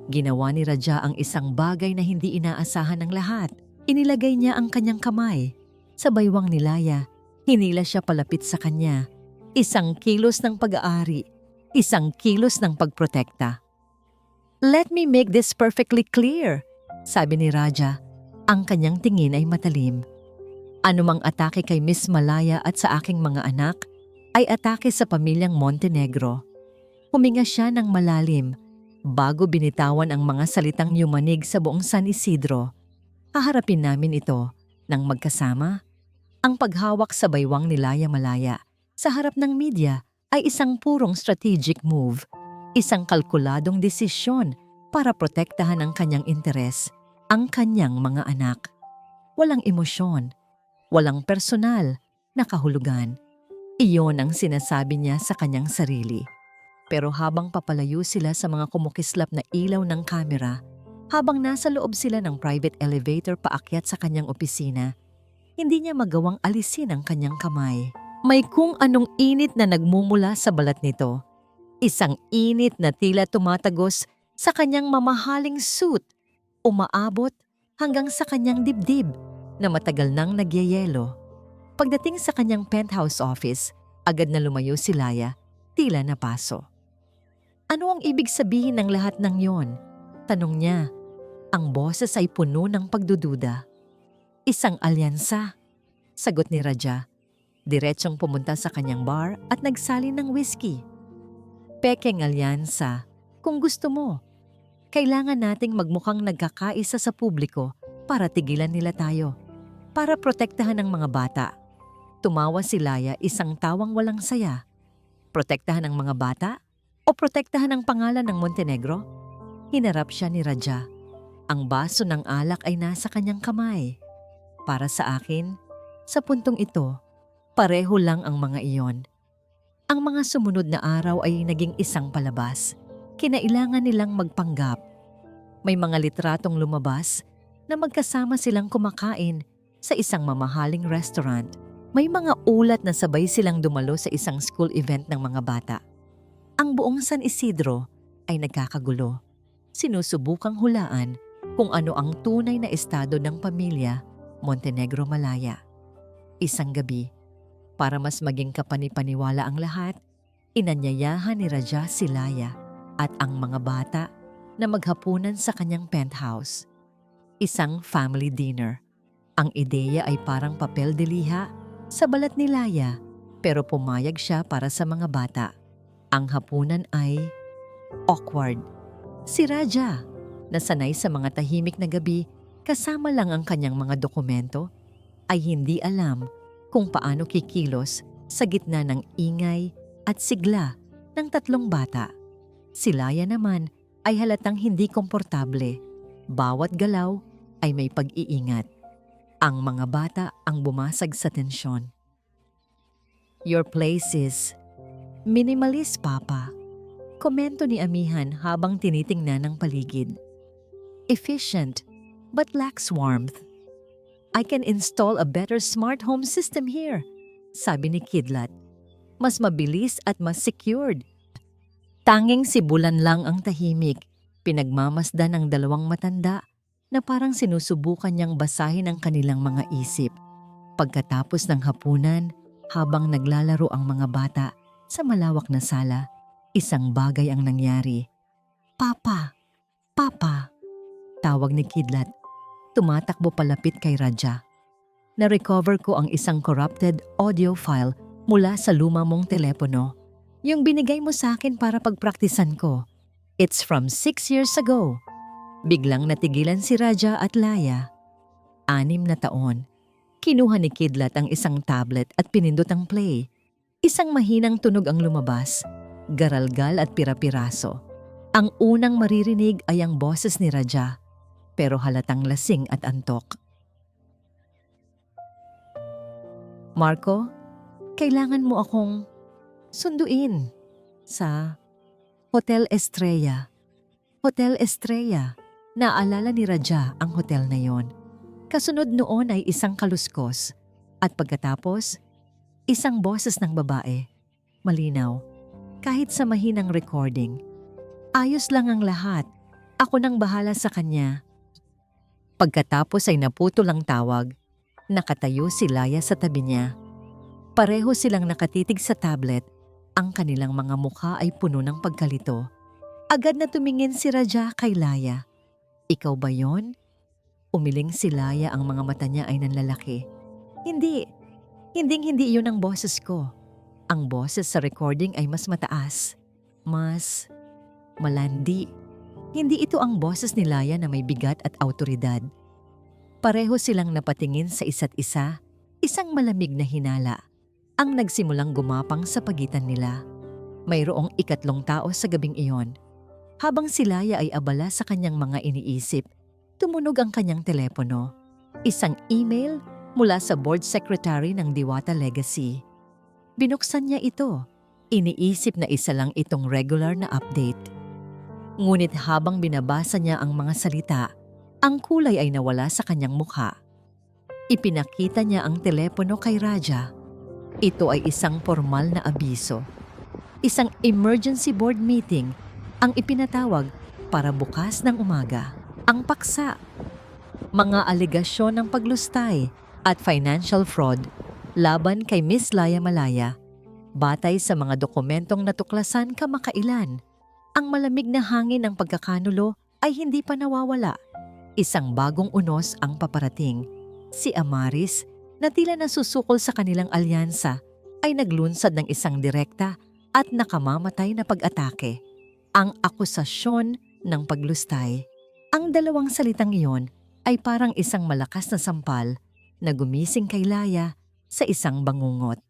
ginawa ni Raja ang isang bagay na hindi inaasahan ng lahat. Inilagay niya ang kanyang kamay sa baywang ni Laya. Hinila siya palapit sa kanya. Isang kilos ng pag-aari, isang kilos ng pagprotekta. "Let me make this perfectly clear," sabi ni Raja. Ang kanyang tingin ay matalim. "Anumang atake kay Miss Malaya at sa aking mga anak ay atake sa pamilyang Montenegro." Huminga siya ng malalim bago binitawan ang mga salitang yumanig sa buong San Isidro. Haharapin namin ito ng magkasama. Ang paghawak sa baywang ni Laya Malaya sa harap ng media ay isang purong strategic move, isang kalkuladong desisyon para protektahan ang kanyang interes, ang kanyang mga anak. Walang emosyon, walang personal na kahulugan. Iyon ang sinasabi niya sa kanyang sarili. Pero habang papalayo sila sa mga kumukislap na ilaw ng kamera, habang nasa loob sila ng private elevator paakyat sa kanyang opisina, hindi niya magawang alisin ang kanyang kamay. May kung anong init na nagmumula sa balat nito. Isang init na tila tumatagos sa kanyang mamahaling suit, umaabot hanggang sa kanyang dibdib na matagal nang nagyayelo. Pagdating sa kanyang penthouse office, agad na lumayo si Laya, tila napaso. "Ano ang ibig sabihin ng lahat ng yon?" tanong niya. Ang boses ay puno ng pagdududa. "Isang alyansa," sagot ni Raja. Diretsong pumunta sa kanyang bar at nagsalin ng whiskey. "Pekeng alyansa, kung gusto mo. Kailangan nating magmukhang nagkakaisa sa publiko para tigilan nila tayo, para protektahan ang mga bata." Tumawa si Laya, isang tawang walang saya. Protektahan ang mga bata o protektahan ang pangalan ng Montenegro? Hinarap siya ni Raja. Ang baso ng alak ay nasa kanyang kamay. Para sa akin, sa puntong ito, pareho lang ang mga iyon. Ang mga sumunod na araw ay naging isang palabas. Kinailangan nilang magpanggap. May mga litratong lumabas na magkasama silang kumakain sa isang mamahaling restaurant. May mga ulat na sabay silang dumalo sa isang school event ng mga bata. Ang buong San Isidro ay nagkakagulo. Sinusubukang hulaan kung ano ang tunay na estado ng pamilya Montenegro Malaya. Isang gabi, para mas maging kapanipaniwala ang lahat, inanyayahan ni Raja si Laya at ang mga bata na maghapunan sa kanyang penthouse. Isang family dinner. Ang ideya ay parang papel de liha sa balat ni Laya, pero pumayag siya para sa mga bata. Ang hapunan ay awkward. Si Raja, na sanay sa mga tahimik na gabi kasama lang ang kanyang mga dokumento, ay hindi alam kung paano kikilos sa gitna ng ingay at sigla ng tatlong bata. Si Laya naman ay halatang hindi komportable. Bawat galaw ay may pag-iingat. Ang mga bata ang bumasag sa tensyon. "Your place is minimalist, Papa," komento ni Amihan habang tinitingnan ang paligid. "Efficient, but lacks warmth. I can install a better smart home system here," sabi ni Kidlat. "Mas mabilis at mas secured." Tanging si Bulan lang ang tahimik, pinagmamasdan ng dalawang matanda na parang sinusubukan niyang basahin ang kanilang mga isip. Pagkatapos ng hapunan, habang naglalaro ang mga bata sa malawak na sala, isang bagay ang nangyari. "Papa! Papa!" tawag ni Kidlat. Tumatakbo palapit kay Raja. "Na-recover ko ang isang corrupted audio file mula sa luma mong telepono. Yung binigay mo sa akin para pagpraktisan ko. It's from 6 years ago." Biglang natigilan si Raja at Laya. 6 na taon. Kinuha ni Kidlat ang isang tablet at pinindot ang play. Isang mahinang tunog ang lumabas, garalgal at pira-piraso. Ang unang maririnig ay ang boses ni Raja, pero halatang lasing at antok. Marco, kailangan mo akong sunduin sa Hotel Estrella. Hotel Estrella. Naalala ni Raja ang hotel na yon. Kasunod noon ay isang kaluskos at pagkatapos, isang boses ng babae. Malinaw, kahit sa mahinang recording. Ayos lang ang lahat. Ako nang bahala sa kanya. Pagkatapos ay naputol ang tawag. Nakatayo si Laya sa tabi niya. Pareho silang nakatitig sa tablet. Ang kanilang mga mukha ay puno ng pagkalito. Agad na tumingin si Raja kay Laya. Ikaw ba yon? Umiling si Laya, ang mga mata niya ay nanlalaki. Hindi yun ang boses ko. Ang boses sa recording ay mas mataas. Mas malandi. Hindi ito ang boses ni Laya na may bigat at awtoridad. Pareho silang napatingin sa isa't isa, isang malamig na hinala ang nagsimulang gumapang sa pagitan nila. Mayroong ikatlong tao sa gabing iyon. Habang si Laya ay abala sa kanyang mga iniisip, tumunog ang kanyang telepono. Isang email mula sa board secretary ng Diwata Legacy. Binuksan niya ito. Iniisip na isa lang itong regular na update. Ngunit habang binabasa niya ang mga salita, ang kulay ay nawala sa kanyang mukha. Ipinakita niya ang telepono kay Raja. Ito ay isang formal na abiso. Isang emergency board meeting ang ipinatawag para bukas ng umaga. Ang paksa, mga alegasyon ng paglustay at financial fraud laban kay Miss Laya Malaya. Batay sa mga dokumentong natuklasan kamakailan, ang malamig na hangin ng pagkakanulo ay hindi pa nawawala. Isang bagong unos ang paparating. Si Amaris, na tila nasusukol sa kanilang alyansa, ay naglunsad ng isang direkta at nakamamatay na pag-atake. Ang akusasyon ng paglustay. Ang dalawang salitang iyon ay parang isang malakas na sampal na gumising kay Laya sa isang bangungot.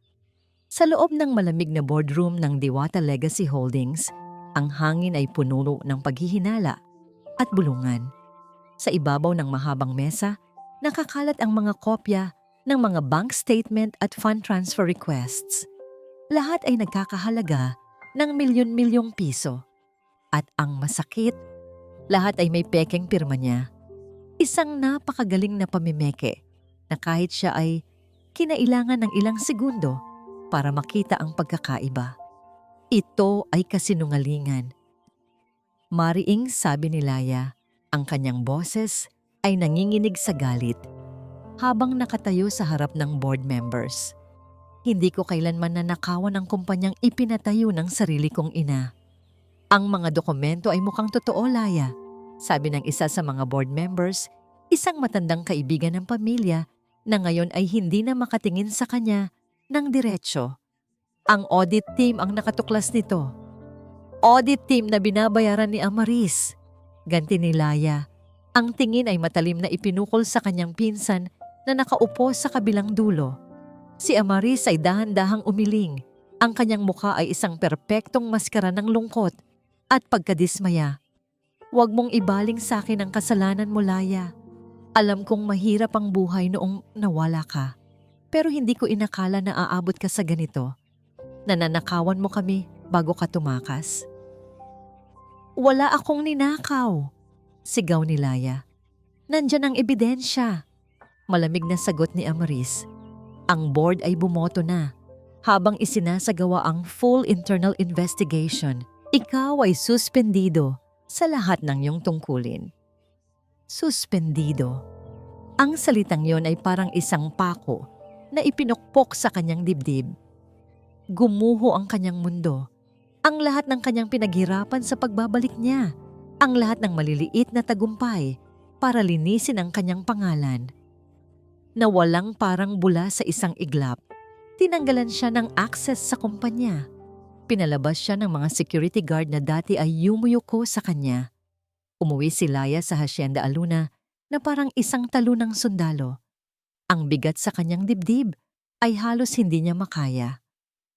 Sa loob ng malamig na boardroom ng Diwata Legacy Holdings, ang hangin ay puno ng paghihinala at bulungan. Sa ibabaw ng mahabang mesa, nakakalat ang mga kopya ng mga bank statement at fund transfer requests. Lahat ay nagkakahalaga ng milyon-milyong piso. At ang masakit, lahat ay may pekeng pirma niya. Isang napakagaling na pamimeke na kahit siya ay kinailangan ng ilang segundo para makita ang pagkakaiba. Ito ay kasinungalingan. Mariing sabi ni Laya, ang kanyang boses ay nanginginig sa galit habang nakatayo sa harap ng board members. Hindi ko kailanman nanakawan ang kumpanyang ipinatayo ng sarili kong ina. Ang mga dokumento ay mukhang totoo, Laya, sabi ng isa sa mga board members, isang matandang kaibigan ng pamilya na ngayon ay hindi na makatingin sa kanya ng diretsyo. Ang audit team ang nakatuklas nito. Audit team na binabayaran ni Amaris. Ganti ni Laya. Ang tingin ay matalim na ipinukol sa kanyang pinsan na nakaupo sa kabilang dulo. Si Amaris ay dahan-dahang umiling. Ang kanyang mukha ay isang perpektong maskara ng lungkot at pagkadismaya. Huwag mong ibaling sa akin ang kasalanan mo, Laya. Alam kong mahirap ang buhay noong nawala ka. Pero hindi ko inakala na aabot ka sa ganito. Nananakawan mo kami bago ka tumakas. Wala akong ninakaw, sigaw ni Laya. Nandyan ang ebidensya. Malamig na sagot ni Amaris. Ang board ay bumoto na. Habang isinasagawa ang full internal investigation, ikaw ay suspendido sa lahat ng iyong tungkulin. Suspendido. Ang salitang yon ay parang isang pako na ipinukpok sa kanyang dibdib. Gumuho ang kanyang mundo. Ang lahat ng kanyang pinaghirapan sa pagbabalik niya. Ang lahat ng maliliit na tagumpay para linisin ang kanyang pangalan. Nawalang parang bula sa isang iglap. Tinanggalan siya ng access sa kumpanya. Pinalabas siya ng mga security guard na dati ay yumuyuko sa kanya. Umuwi si Laya sa Hacienda Aluna na parang isang talunang sundalo. Ang bigat sa kanyang dibdib ay halos hindi niya makaya.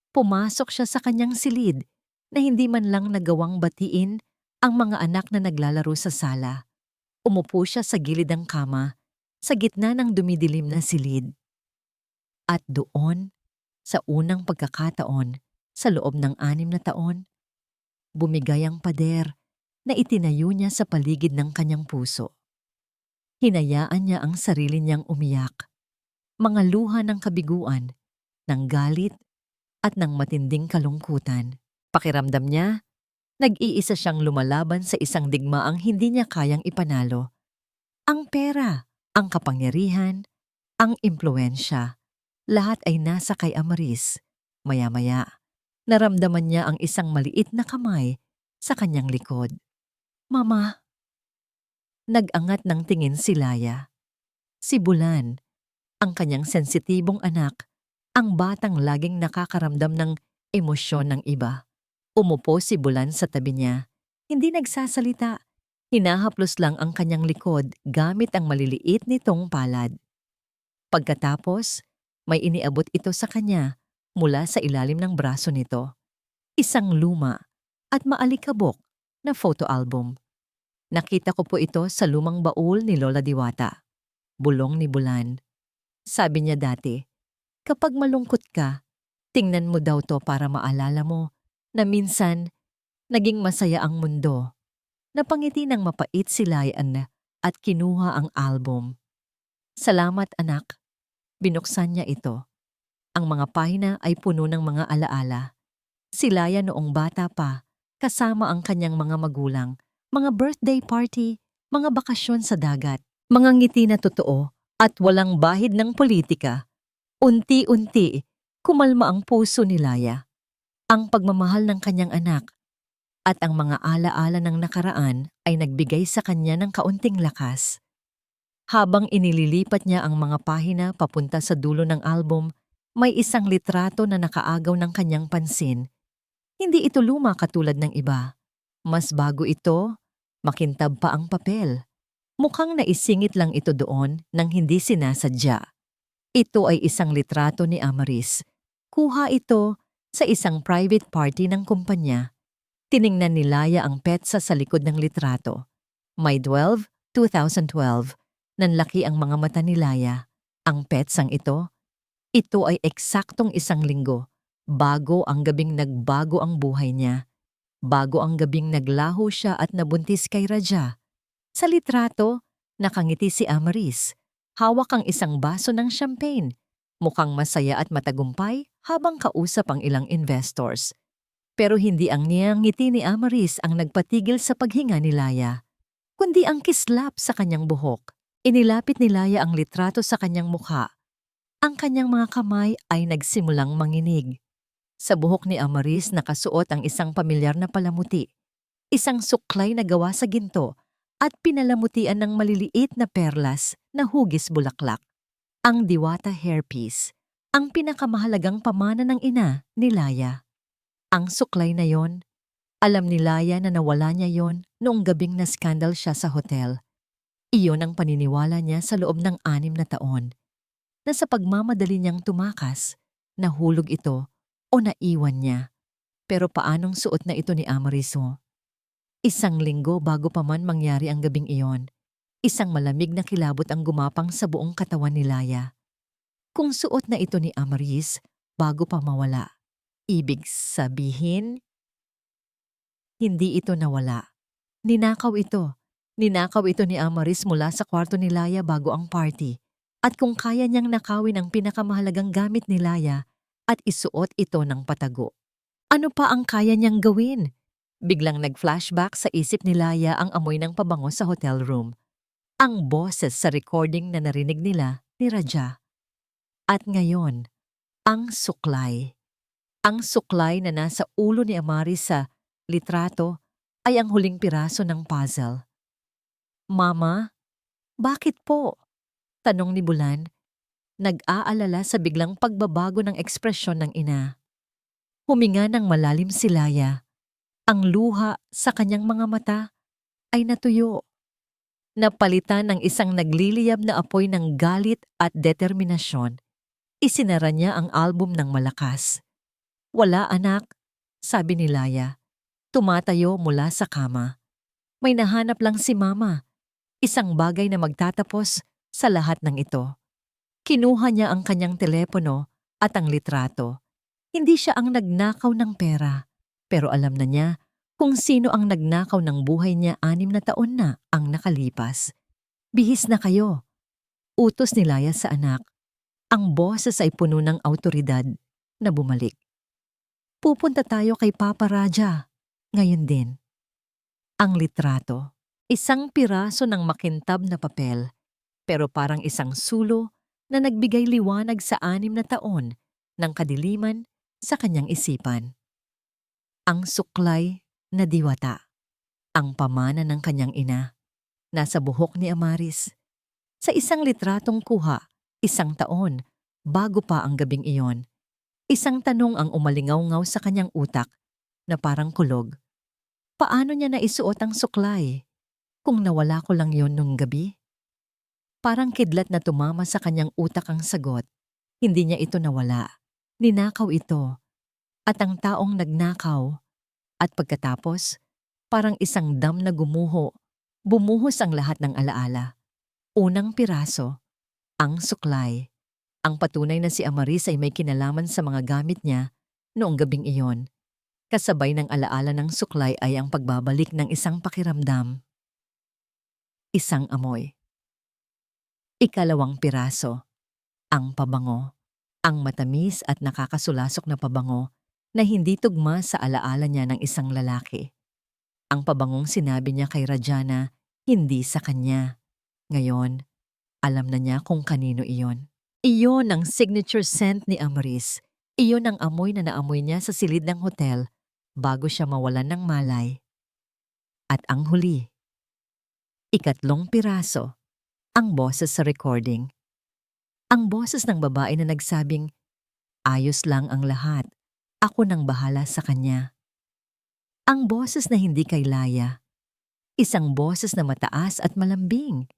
Pumasok siya sa kanyang silid na hindi man lang nagawang batiin Ang mga anak na naglalaro sa sala. Umupo siya sa gilid ng kama, sa gitna ng dumidilim na silid. At doon, sa unang pagkakataon, sa loob ng 6 na taon, bumigay ang pader na itinayo niya sa paligid ng kanyang puso. Hinayaan niya ang sarili niyang umiyak, mga luha ng kabiguan, ng galit at ng matinding kalungkutan. Pakiramdam niya, nag-iisa siyang lumalaban sa isang digmaang hindi niya kayang ipanalo. Ang pera, ang kapangyarihan, ang impluensya, lahat ay nasa kay Amaris. Maya-maya, naramdaman niya ang isang maliit na kamay sa kanyang likod. "Mama." Nag-angat ng tingin si Laya. Si Bulan, ang kanyang sensitibong anak, ang batang laging nakakaramdam ng emosyon ng iba. Umupo si Bulan sa tabi niya. Hindi nagsasalita. Hinahaplos lang ang kanyang likod gamit ang maliliit nitong palad. Pagkatapos, may iniabot ito sa kanya mula sa ilalim ng braso nito. Isang luma at maalikabok na photo album. Nakita ko po ito sa lumang baul ni Lola Diwata. Bulong ni Bulan. Sabi niya dati, kapag malungkot ka, tingnan mo daw to para maalala mo na minsan naging masaya ang mundo. Napangiti ng mapait si Layan at kinuha ang album. "Salamat anak." Binuksan niya ito. Ang mga pahina ay puno ng mga alaala. Si Laya noong bata pa, kasama ang kanyang mga magulang, mga birthday party, mga bakasyon sa dagat, mga ngiti na totoo at walang bahid ng politika. Unti-unti, kumalma ang puso ni Laya. Ang pagmamahal ng kanyang anak at ang mga alaala ng nakaraan ay nagbigay sa kanya ng kaunting lakas. Habang inililipat niya ang mga pahina papunta sa dulo ng album, may isang litrato na nakaagaw ng kanyang pansin. Hindi ito luma katulad ng iba. Mas bago ito, makintab pa ang papel. Mukhang naisingit lang ito doon nang hindi sinasadya. Ito ay isang litrato ni Amaris. Kuha ito sa isang private party ng kumpanya. Tiningnan ni Laya ang petsa sa likod ng litrato. May 12, 2012. Nanlaki ang mga mata ni Laya. Ang petsang ito ay eksaktong 1 linggo. Bago ang gabing nagbago ang buhay niya. Bago ang gabing naglaho siya at nabuntis kay Raja. Sa litrato, nakangiti si Amaris. Hawak ang isang baso ng champagne. Mukhang masaya at matagumpay habang kausap ang ilang investors. Pero hindi ang niyang ngiti ni Amaris ang nagpatigil sa paghinga ni Laya, kundi ang kislap sa kanyang buhok. Inilapit ni Laya ang litrato sa kanyang mukha. Ang kanyang mga kamay ay nagsimulang manginig. Sa buhok ni Amaris nakasuot ang isang pamilyar na palamuti, isang suklay na gawa sa ginto at pinalamutian ng maliliit na perlas na hugis bulaklak. Ang Diwata hairpiece, ang pinakamahalagang pamana ng ina ni Laya. Ang suklay na yon, alam ni Laya na nawala niya yon noong gabing na-skandal siya sa hotel. Iyon ang paniniwala niya sa loob ng 6 na taon, na sa pagmamadali niyang tumakas, nahulog ito o naiwan niya. Pero paanong suot na ito ni Amaris mo? 1 linggo bago pa man mangyari ang gabing iyon, isang malamig na kilabot ang gumapang sa buong katawan ni Laya. Kung suot na ito ni Amaris bago pa mawala, ibig sabihin, hindi ito nawala. Ninakaw ito. Ninakaw ito ni Amaris mula sa kwarto ni Laya bago ang party. At kung kaya niyang nakawin ang pinakamahalagang gamit ni Laya at isuot ito ng patago, ano pa ang kaya niyang gawin? Biglang nag-flashback sa isip ni Laya ang amoy ng pabango sa hotel room. Ang boses sa recording na narinig nila ni Raja. At ngayon, ang suklay. Ang suklay na nasa ulo ni Amaris sa litrato ay ang huling piraso ng puzzle. "Mama, bakit po?" tanong ni Bulan, nag-aalala sa biglang pagbabago ng ekspresyon ng ina. Huminga ng malalim si Laya. Ang luha sa kanyang mga mata ay natuyo. Napalitan ng isang nagliliyab na apoy ng galit at determinasyon. Isinara niya ang album ng malakas. "Wala anak," sabi ni Laya. Tumatayo mula sa kama. May nahanap lang si Mama. Isang bagay na magtatapos sa lahat ng ito. Kinuha niya ang kanyang telepono at ang litrato. Hindi siya ang nagnakaw ng pera. Pero alam na niya kung sino ang nagnakaw ng buhay niya 6 na taon na ang nakalipas. Bihis na kayo. Utos ni Laya sa anak. Ang boses ay puno ng awtoridad na bumalik. Pupunta tayo kay Papa Raja. Ngayon din. Ang litrato, isang piraso ng makintab na papel, pero parang isang sulo na nagbigay liwanag sa 6 na taon ng kadiliman sa kanyang isipan. Ang suklay na diwata, ang pamana ng kanyang ina, nasa buhok ni Amaris. Sa isang litratong kuha, 1 taon, bago pa ang gabing iyon. Isang tanong ang umalingaw-ngaw sa kanyang utak na parang kulog. Paano niya naisuot ang suklay? Kung nawala ko lang yon nung gabi? Parang kidlat na tumama sa kanyang utak ang sagot. Hindi niya ito nawala. Ninakaw ito. At ang taong nagnakaw. At pagkatapos, parang isang dam na gumuho. Bumuhos ang lahat ng alaala. Unang piraso, ang suklay. Ang patunay na si Amaris ay may kinalaman sa mga gamit niya noong gabing iyon. Kasabay ng alaala ng suklay ay ang pagbabalik ng isang pakiramdam. Isang amoy. Ikalawang piraso. Ang pabango. Ang matamis at nakakasulasok na pabango na hindi tugma sa alaala niya ng isang lalaki. Ang pabangong sinabi niya kay Rajana, hindi sa kanya. Ngayon, alam na niya kung kanino iyon. Iyon ang signature scent ni Amaris. Iyon ang amoy na naamoy niya sa silid ng hotel bago siya mawalan ng malay. At ang huli. Ikatlong piraso. Ang boses sa recording. Ang boses ng babae na nagsabing, ayos lang ang lahat. Ako nang bahala sa kanya. Ang boses na hindi kay Laya. Isang boses na mataas at malambing.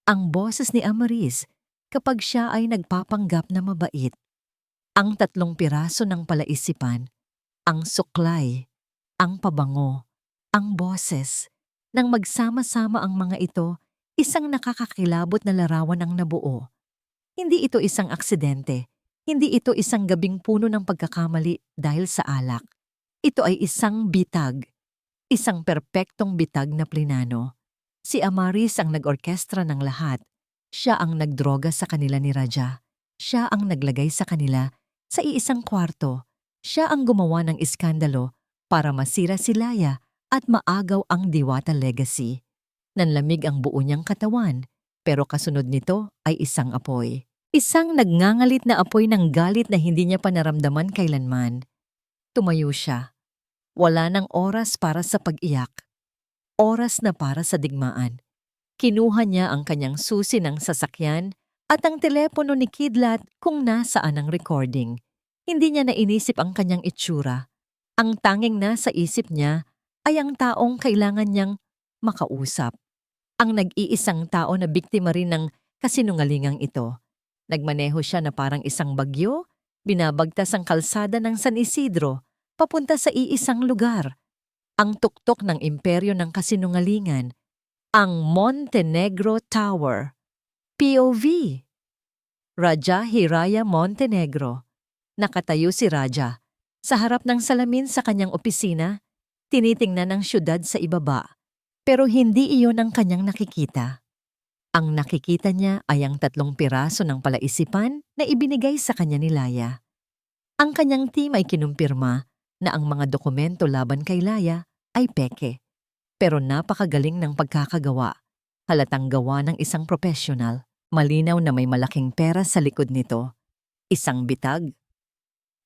Ang boses ni Amaris kapag siya ay nagpapanggap na mabait. Ang 3 piraso ng palaisipan, ang suklay, ang pabango, ang boses. Nang magsama-sama ang mga ito, isang nakakakilabot na larawan ang nabuo. Hindi ito isang aksidente. Hindi ito isang gabing puno ng pagkakamali dahil sa alak. Ito ay isang bitag. Isang perpektong bitag na plinano. Si Amaris ang nag-orkestra ng lahat. Siya ang nagdroga sa kanila ni Raja. Siya ang naglagay sa kanila sa iisang kwarto. Siya ang gumawa ng iskandalo para masira si Laya at maagaw ang Diwata legacy. Nanlamig ang buo niyang katawan, pero kasunod nito ay isang apoy. Isang nagngangalit na apoy ng galit na hindi niya pa naramdaman kailanman. Tumayo siya. Wala nang oras para sa pag-iyak. Oras na para sa digmaan. Kinuha niya ang kanyang susi ng sasakyan at ang telepono ni Kidlat kung nasaan ang recording. Hindi niya nainisip ang kanyang itsura. Ang tanging nasa isip niya ay ang taong kailangan niyang makausap. Ang nag-iisang tao na biktima rin ng kasinungalingang ito. Nagmaneho siya na parang isang bagyo, binabagtas ang kalsada ng San Isidro, papunta sa iisang lugar. Ang tuktok ng imperyo ng kasinungalingan, ang Montenegro Tower. POV. Raja Hiraya Montenegro. Nakatayo si Raja. Sa harap ng salamin sa kanyang opisina, tinitingnan ang syudad sa ibaba. Pero hindi iyon ang kanyang nakikita. Ang nakikita niya ay ang 3 piraso ng palaisipan na ibinigay sa kanya ni Laya. Ang kanyang team ay kinumpirma na ang mga dokumento laban kay Laya ay peke. Pero napakagaling ng pagkakagawa. Halatang gawa ng isang profesional. Malinaw na may malaking pera sa likod nito. Isang bitag.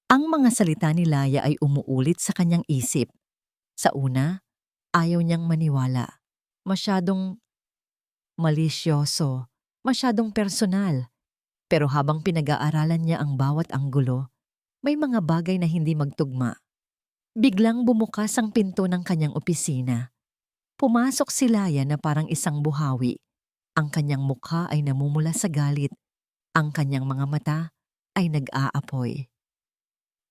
Ang mga salita ni Laya ay umuulit sa kanyang isip. Sa una, ayaw niyang maniwala. Masyadong malisyoso, masyadong personal. Pero habang pinag-aaralan niya ang bawat anggulo, may mga bagay na hindi magtugma. Biglang bumukas ang pinto ng kanyang opisina. Pumasok si Laya na parang isang buhawi. Ang kanyang mukha ay namumula sa galit. Ang kanyang mga mata ay nag-aapoy.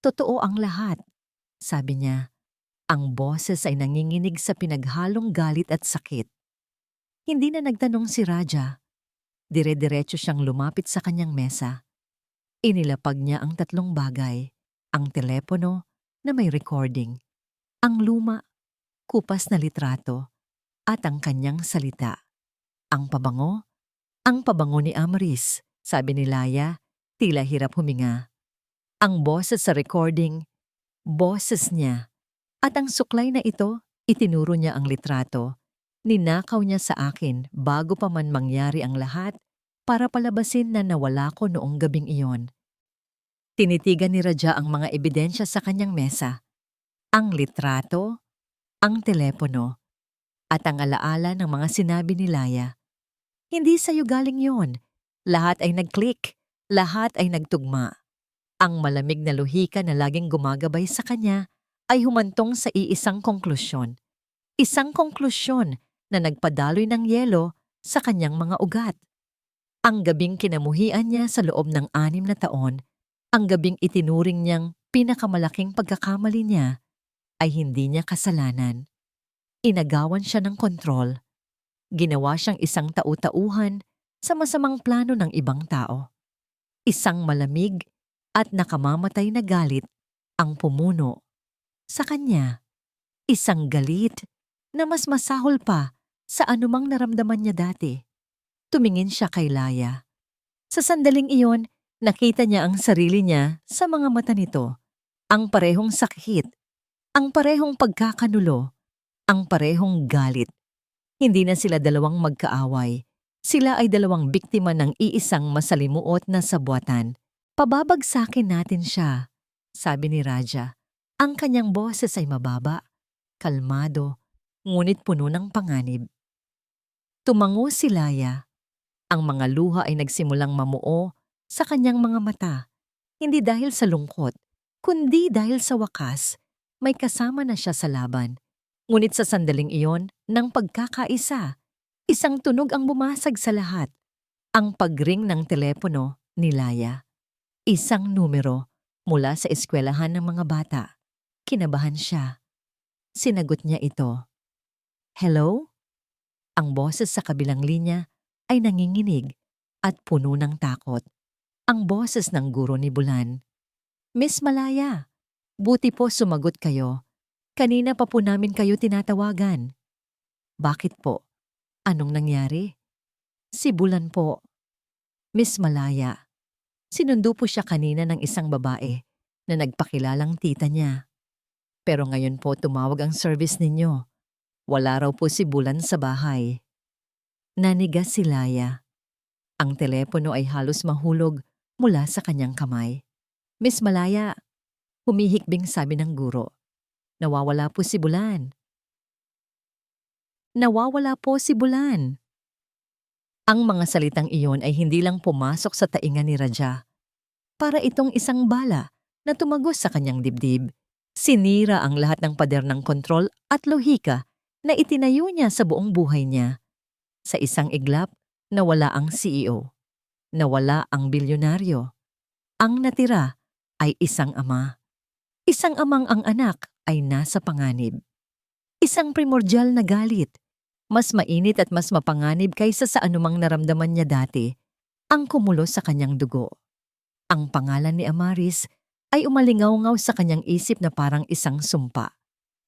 Totoo ang lahat, sabi niya. Ang boses ay nanginginig sa pinaghalong galit at sakit. Hindi na nagtanong si Raja. Dire-diretso siyang lumapit sa kanyang mesa. Inilapag niya ang tatlong bagay, ang telepono na may recording, ang luma, kupas na litrato, at ang kanyang salita. Ang pabango ni Amaris, sabi ni Laya, tila hirap huminga. Ang boses sa recording, boses niya. At ang suklay na ito, itinuro niya ang litrato. Ninakaw niya sa akin bago pa man mangyari ang lahat para palabasin na nawala ko noong gabing iyon. Tinitigan ni Raja ang mga ebidensya sa kanyang mesa. Ang litrato, ang telepono, at ang alaala ng mga sinabi ni Laya. Hindi sa'yo galing yon. Lahat ay nag-click. Lahat ay nagtugma. Ang malamig na lohika na laging gumagabay sa kanya ay humantong sa iisang konklusyon. Isang konklusyon na nagpadaloy ng yelo sa kanyang mga ugat. Ang gabing kinamuhian niya sa loob ng 6 na taon, ang gabing itinuring niyang pinakamalaking pagkakamali niya, ay hindi niya kasalanan. Inagawan siya ng kontrol. Ginawa siyang isang tau-tauhan sa masamang plano ng ibang tao. Isang malamig at nakamamatay na galit ang pumuno sa kanya. Isang galit na mas masahol pa sa anumang naramdaman niya dati. Tumingin siya kay Laya. Sa sandaling iyon, nakita niya ang sarili niya sa mga mata nito. Ang parehong sakit, ang parehong pagkakanulo, ang parehong galit. Hindi na sila dalawang magkaaway. Sila ay dalawang biktima ng iisang masalimuot na sabwatan. Pababagsakin natin siya, sabi ni Raja. Ang kanyang boses ay mababa, kalmado, ngunit puno ng panganib. Tumango si Laya. Ang mga luha ay nagsimulang mamuo sa kanyang mga mata. Hindi dahil sa lungkot, kundi dahil sa wakas, may kasama na siya sa laban. Ngunit sa sandaling iyon, ng pagkakaisa, isang tunog ang bumasag sa lahat. Ang pagring ng telepono ni Laya. Isang numero mula sa eskwelahan ng mga bata. Kinabahan siya. Sinagot niya ito. Hello? Ang boses sa kabilang linya ay nanginginig at puno ng takot. Ang boses ng guro ni Bulan. Miss Malaya, buti po sumagot kayo. Kanina pa po namin kayo tinatawagan. Bakit po? Anong nangyari? Si Bulan po. Miss Malaya, sinundo po siya kanina ng isang babae na nagpakilalang tita niya. Pero ngayon po tumawag ang service ninyo. Wala raw po si Bulan sa bahay. Nanigas si Laya. Ang telepono ay halos mahulog mula sa kanyang kamay. Miss Malaya, humihikbing sabi ng guro. Nawawala po si Bulan. Nawawala po si Bulan. Ang mga salitang iyon ay hindi lang pumasok sa tainga ni Raja. Para itong isang bala na tumagos sa kanyang dibdib. Sinira ang lahat ng pader ng kontrol at lohika na itinayo niya sa buong buhay niya. Sa isang iglap, nawala ang CEO. Nawala ang bilyonaryo. Ang natira ay isang ama. Isang amang ang anak ay nasa panganib. Isang primordial na galit. Mas mainit at mas mapanganib kaysa sa anumang naramdaman niya dati, ang kumulo sa kanyang dugo. Ang pangalan ni Amaris ay umalingaw-ngaw sa kanyang isip na parang isang sumpa.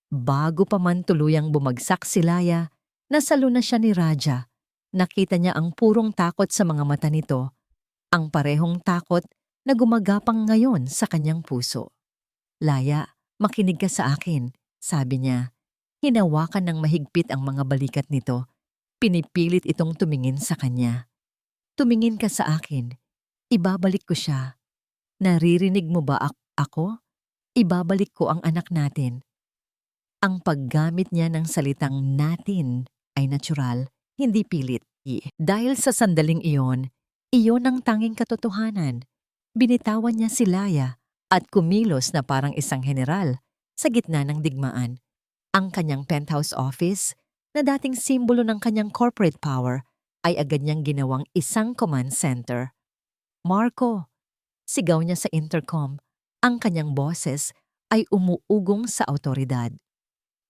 Bago pa man tuluyang bumagsak si Laya, nasalo na siya ni Raja. Nakita niya ang purong takot sa mga mata nito, ang parehong takot na gumagapang ngayon sa kanyang puso. Laya, makinig ka sa akin, sabi niya. Hinawakan ng mahigpit ang mga balikat nito. Pinipilit itong tumingin sa kanya. Tumingin ka sa akin. Ibabalik ko siya. Naririnig mo ba ako? Ibabalik ko ang anak natin. Ang paggamit niya ng salitang natin ay natural, hindi pilit. Dahil sa sandaling iyon ang tanging katotohanan. Binitawan niya si Laya at kumilos na parang isang general sa gitna ng digmaan. Ang kanyang penthouse office, na dating simbolo ng kanyang corporate power, ay agad niyang ginawang isang command center. Marco, sigaw niya sa intercom, ang kanyang boses ay umuugong sa autoridad.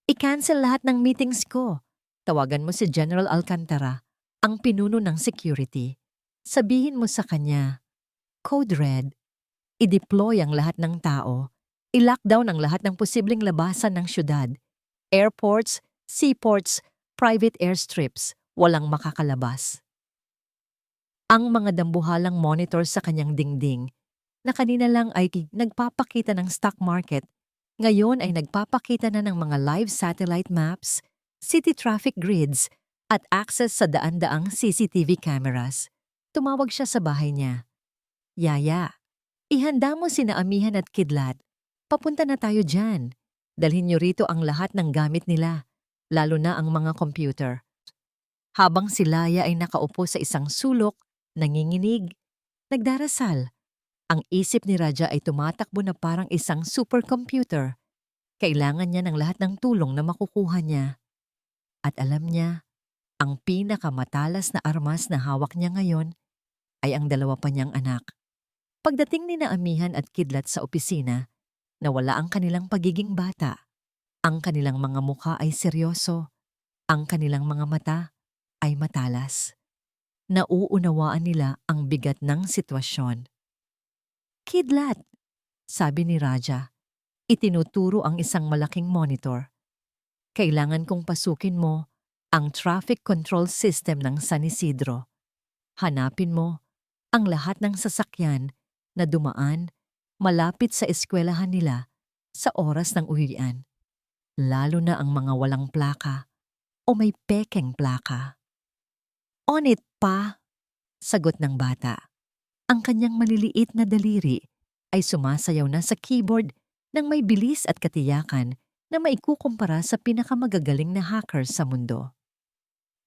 I-cancel lahat ng meetings ko. Tawagan mo si General Alcantara, ang pinuno ng security. Sabihin mo sa kanya, Code Red, i-deploy ang lahat ng tao. I-lockdown ang lahat ng posibleng labasan ng syudad. Airports, seaports, private airstrips, walang makakalabas. Ang mga dambuhalang monitor sa kanyang dingding na kanina lang ay nagpapakita ng stock market, ngayon ay nagpapakita na ng mga live satellite maps, city traffic grids, at access sa daan-daang CCTV cameras. Tumawag siya sa bahay niya. Yaya, ihanda mo sina Amihan at Kidlat. Papunta na tayo dyan. Dalhin niyo rito ang lahat ng gamit nila, lalo na ang mga computer. Habang si Laya ay nakaupo sa isang sulok, nanginginig, nagdarasal, ang isip ni Raja ay tumatakbo na parang isang supercomputer. Kailangan niya ng lahat ng tulong na makukuha niya. At alam niya, ang pinakamatalas na armas na hawak niya ngayon ay ang dalawa pa niyang anak. Pagdating ni na Amihan at Kidlat sa opisina, nawala ang kanilang pagiging bata. Ang kanilang mga mukha ay seryoso. Ang kanilang mga mata ay matalas. Nauunawaan nila ang bigat ng sitwasyon. Kidlat, sabi ni Raja, itinuturo ang isang malaking monitor. Kailangan kong pasukin mo ang traffic control system ng San Isidro. Hanapin mo ang lahat ng sasakyan na dumaan malapit sa eskwelahan nila sa oras ng uwian. Lalo na ang mga walang plaka o may pekeng plaka. On it pa, sagot ng bata. Ang kanyang maliliit na daliri ay sumasayaw na sa keyboard ng may bilis at katiyakan na maikukumpara sa pinakamagagaling na hacker sa mundo.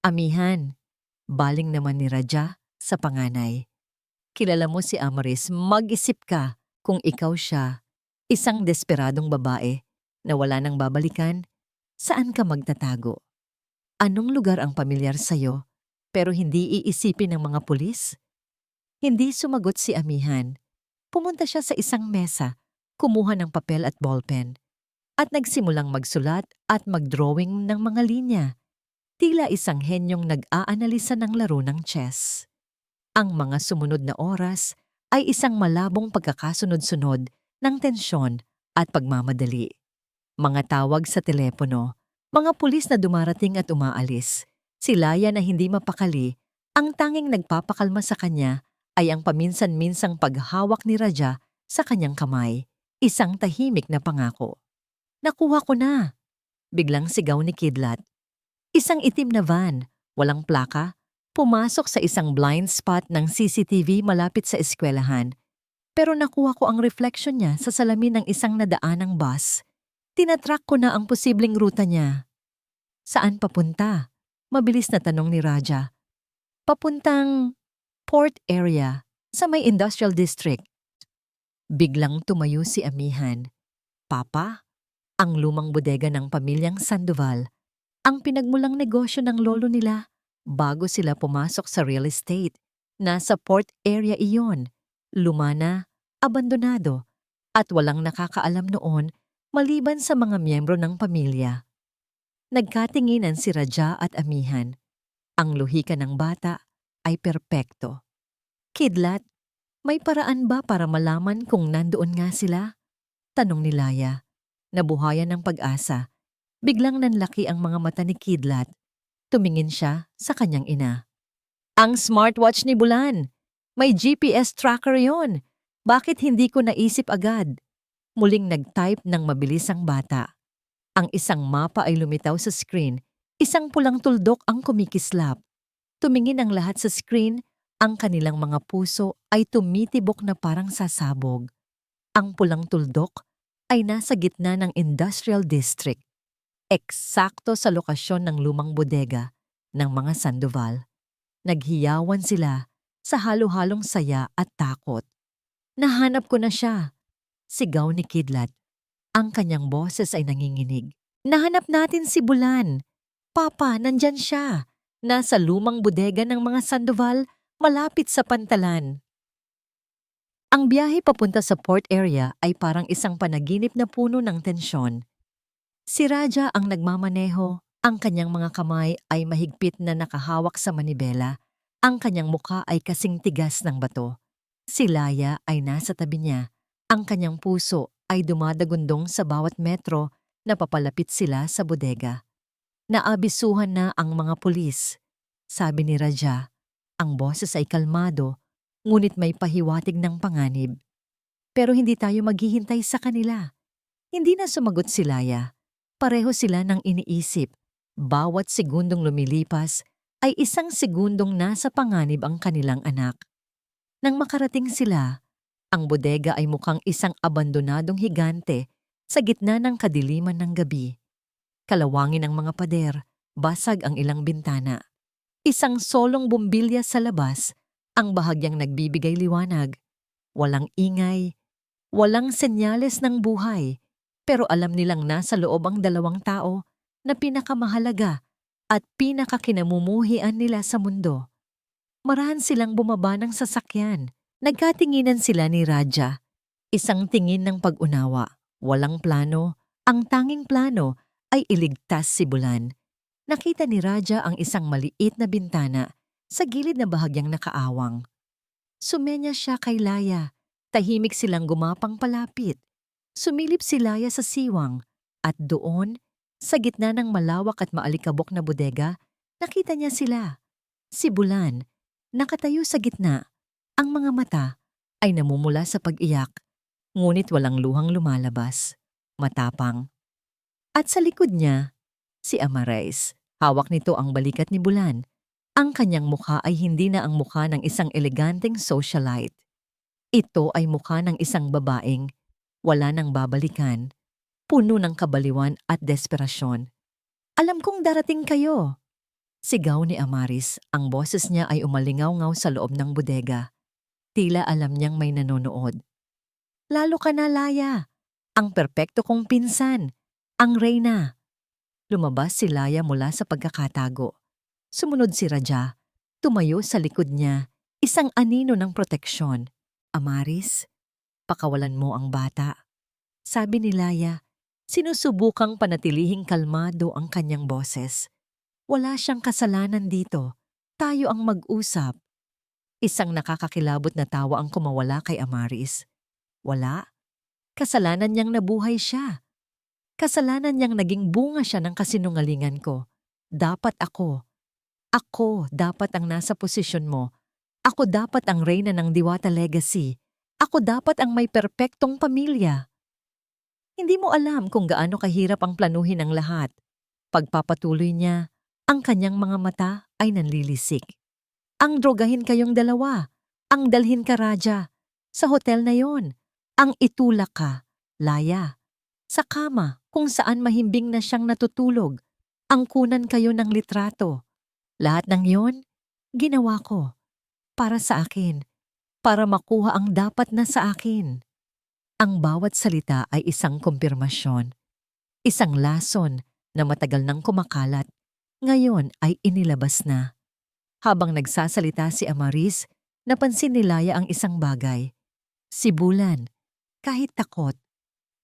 Amihan, baling naman ni Raja sa panganay. Kilala mo si Amaris, mag-isip ka kung ikaw siya, isang desperadong babae na wala nang babalikan, saan ka magtatago? Anong lugar ang pamilyar sa'yo pero hindi iisipin ng mga pulis? Hindi sumagot si Amihan. Pumunta siya sa isang mesa, kumuha ng papel at ballpen, at nagsimulang magsulat at magdrawing ng mga linya. Tila isang henyong nag-aanalisa ng laro ng chess. Ang mga sumunod na oras ay isang malabong pagkakasunod-sunod ng tensyon at pagmamadali. Mga tawag sa telepono, mga pulis na dumarating at umaalis. Si Laya na hindi mapakali, ang tanging nagpapakalma sa kanya ay ang paminsan-minsang paghawak ni Raja sa kanyang kamay, isang tahimik na pangako. Nakuha ko na! Biglang sigaw ni Kidlat. Isang itim na van, walang plaka, pumasok sa isang blind spot ng CCTV malapit sa eskwelahan. Pero nakuha ko ang reflection niya sa salamin ng isang nadaanang bus. Tinatrack ko na ang posibleng ruta niya. Saan papunta? Mabilis na tanong ni Raja. Papuntang port area sa may industrial district. Biglang tumayo si Amihan. Papa, ang lumang bodega ng pamilyang Sandoval, ang pinagmulang negosyo ng lolo nila bago sila pumasok sa real estate. Nasa port area iyon, lumana, abandonado, at walang nakakaalam noon maliban sa mga miyembro ng pamilya. Nagkatinginan si Raja at Amihan. Ang luhika ng bata ay perpekto. Kidlat, may paraan ba para malaman kung nandoon nga sila? Tanong ni Laya. Nabuhayan ng pag-asa. Biglang nanlaki ang mga mata ni Kidlat. Tumingin siya sa kanyang ina. Ang smartwatch ni Bulan. May GPS tracker yon. Bakit hindi ko naisip agad? Muling nag-type ng mabilis ang bata. Ang isang mapa ay lumitaw sa screen. Isang pulang tuldok ang kumikislap. Tumingin ang lahat sa screen, ang kanilang mga puso ay tumitibok na parang sasabog. Ang pulang tuldok ay nasa gitna ng industrial district. Eksakto sa lokasyon ng lumang bodega ng mga Sandoval. Naghiyawan sila sa halo-halong saya at takot. Nahanap ko na siya, sigaw ni Kidlat. Ang kanyang boses ay nanginginig. Nahanap natin si Bulan. Papa, nandyan siya. Nasa lumang bodega ng mga Sandoval, malapit sa Pantalan. Ang biyahe papunta sa port area ay parang isang panaginip na puno ng tensyon. Si Raja ang nagmamaneho, ang kanyang mga kamay ay mahigpit na nakahawak sa manibela, ang kanyang mukha ay kasing tigas ng bato. Si Laya ay nasa tabi niya, ang kanyang puso ay dumadagundong sa bawat metro na papalapit sila sa bodega. Naabisuhan na ang mga pulis. Sabi ni Raja, ang boses ay kalmado, ngunit may pahiwatig ng panganib. Pero hindi tayo maghihintay sa kanila. Hindi na sumagot si Laya. Pareho sila ng iniisip. Bawat segundong lumilipas ay isang segundong nasa panganib ang kanilang anak. Nang makarating sila, ang bodega ay mukhang isang abandonadong higante sa gitna ng kadiliman ng gabi. Kalawangin ang mga pader, basag ang ilang bintana. Isang solong bumbilya sa labas, ang bahagyang nagbibigay liwanag. Walang ingay, walang senyales ng buhay, pero alam nilang nasa loob ang dalawang tao na pinakamahalaga at pinakakinamumuhian nila sa mundo. Marahan silang bumaba ng sasakyan. Nagkatinginan sila ni Raja. Isang tingin ng pag-unawa, walang plano. Ang tanging plano ay iligtas si Bulan. Nakita ni Raja ang isang maliit na bintana sa gilid na bahagyang nakaawang. Sumenya siya kay Laya. Tahimik silang gumapang palapit. Sumilip si Laya sa siwang at doon, sa gitna ng malawak at maalikabok na bodega, nakita niya sila. Si Bulan, nakatayo sa gitna. Ang mga mata ay namumula sa pag-iyak, ngunit walang luhang lumalabas. Matapang. At sa likod niya, si Amarais. Hawak nito ang balikat ni Bulan. Ang kanyang mukha ay hindi na ang mukha ng isang eleganteng socialite. Ito ay mukha ng isang babaeng wala nang babalikan, puno ng kabaliwan at desperasyon. Alam kong darating kayo. Sigaw ni Amaris, ang boses niya ay umalingaw-ngaw sa loob ng bodega. Tila alam niyang may nanonood. Lalo ka na, Laya. Ang perpekto kong pinsan. Ang reyna. Lumabas si Laya mula sa pagkakatago. Sumunod si Raja. Tumayo sa likod niya, isang anino ng proteksyon. Amaris, pakawalan mo ang bata. Sabi ni Laya, sinusubukang panatilihing kalmado ang kanyang boses. Wala siyang kasalanan dito. Tayo ang mag-usap. Isang nakakakilabot na tawa ang kumawala kay Amaris. Wala. Kasalanan niyang nabuhay siya. Kasalanan niyang naging bunga siya ng kasinungalingan ko. Dapat ako. Ako dapat ang nasa posisyon mo. Ako dapat ang reyna ng Diwata Legacy. Ako dapat ang may perpektong pamilya. Hindi mo alam kung gaano kahirap ang planuhin ang lahat. Pagpapatuloy niya, ang kanyang mga mata ay nanlilisik. Ang drogahin kayong dalawa. Ang dalhin ka, Raja. Sa hotel na yon. Ang itulak ka, Laya. Sa kama kung saan mahimbing na siyang natutulog. Ang kunan kayo ng litrato. Lahat ng yon, ginawa ko. Para sa akin. Para makuha ang dapat na sa akin. Ang bawat salita ay isang kumpirmasyon. Isang lason na matagal nang kumakalat. Ngayon ay inilabas na. Habang nagsasalita si Amaris, napansin ni Laya ang isang bagay. Si Bulan, kahit takot,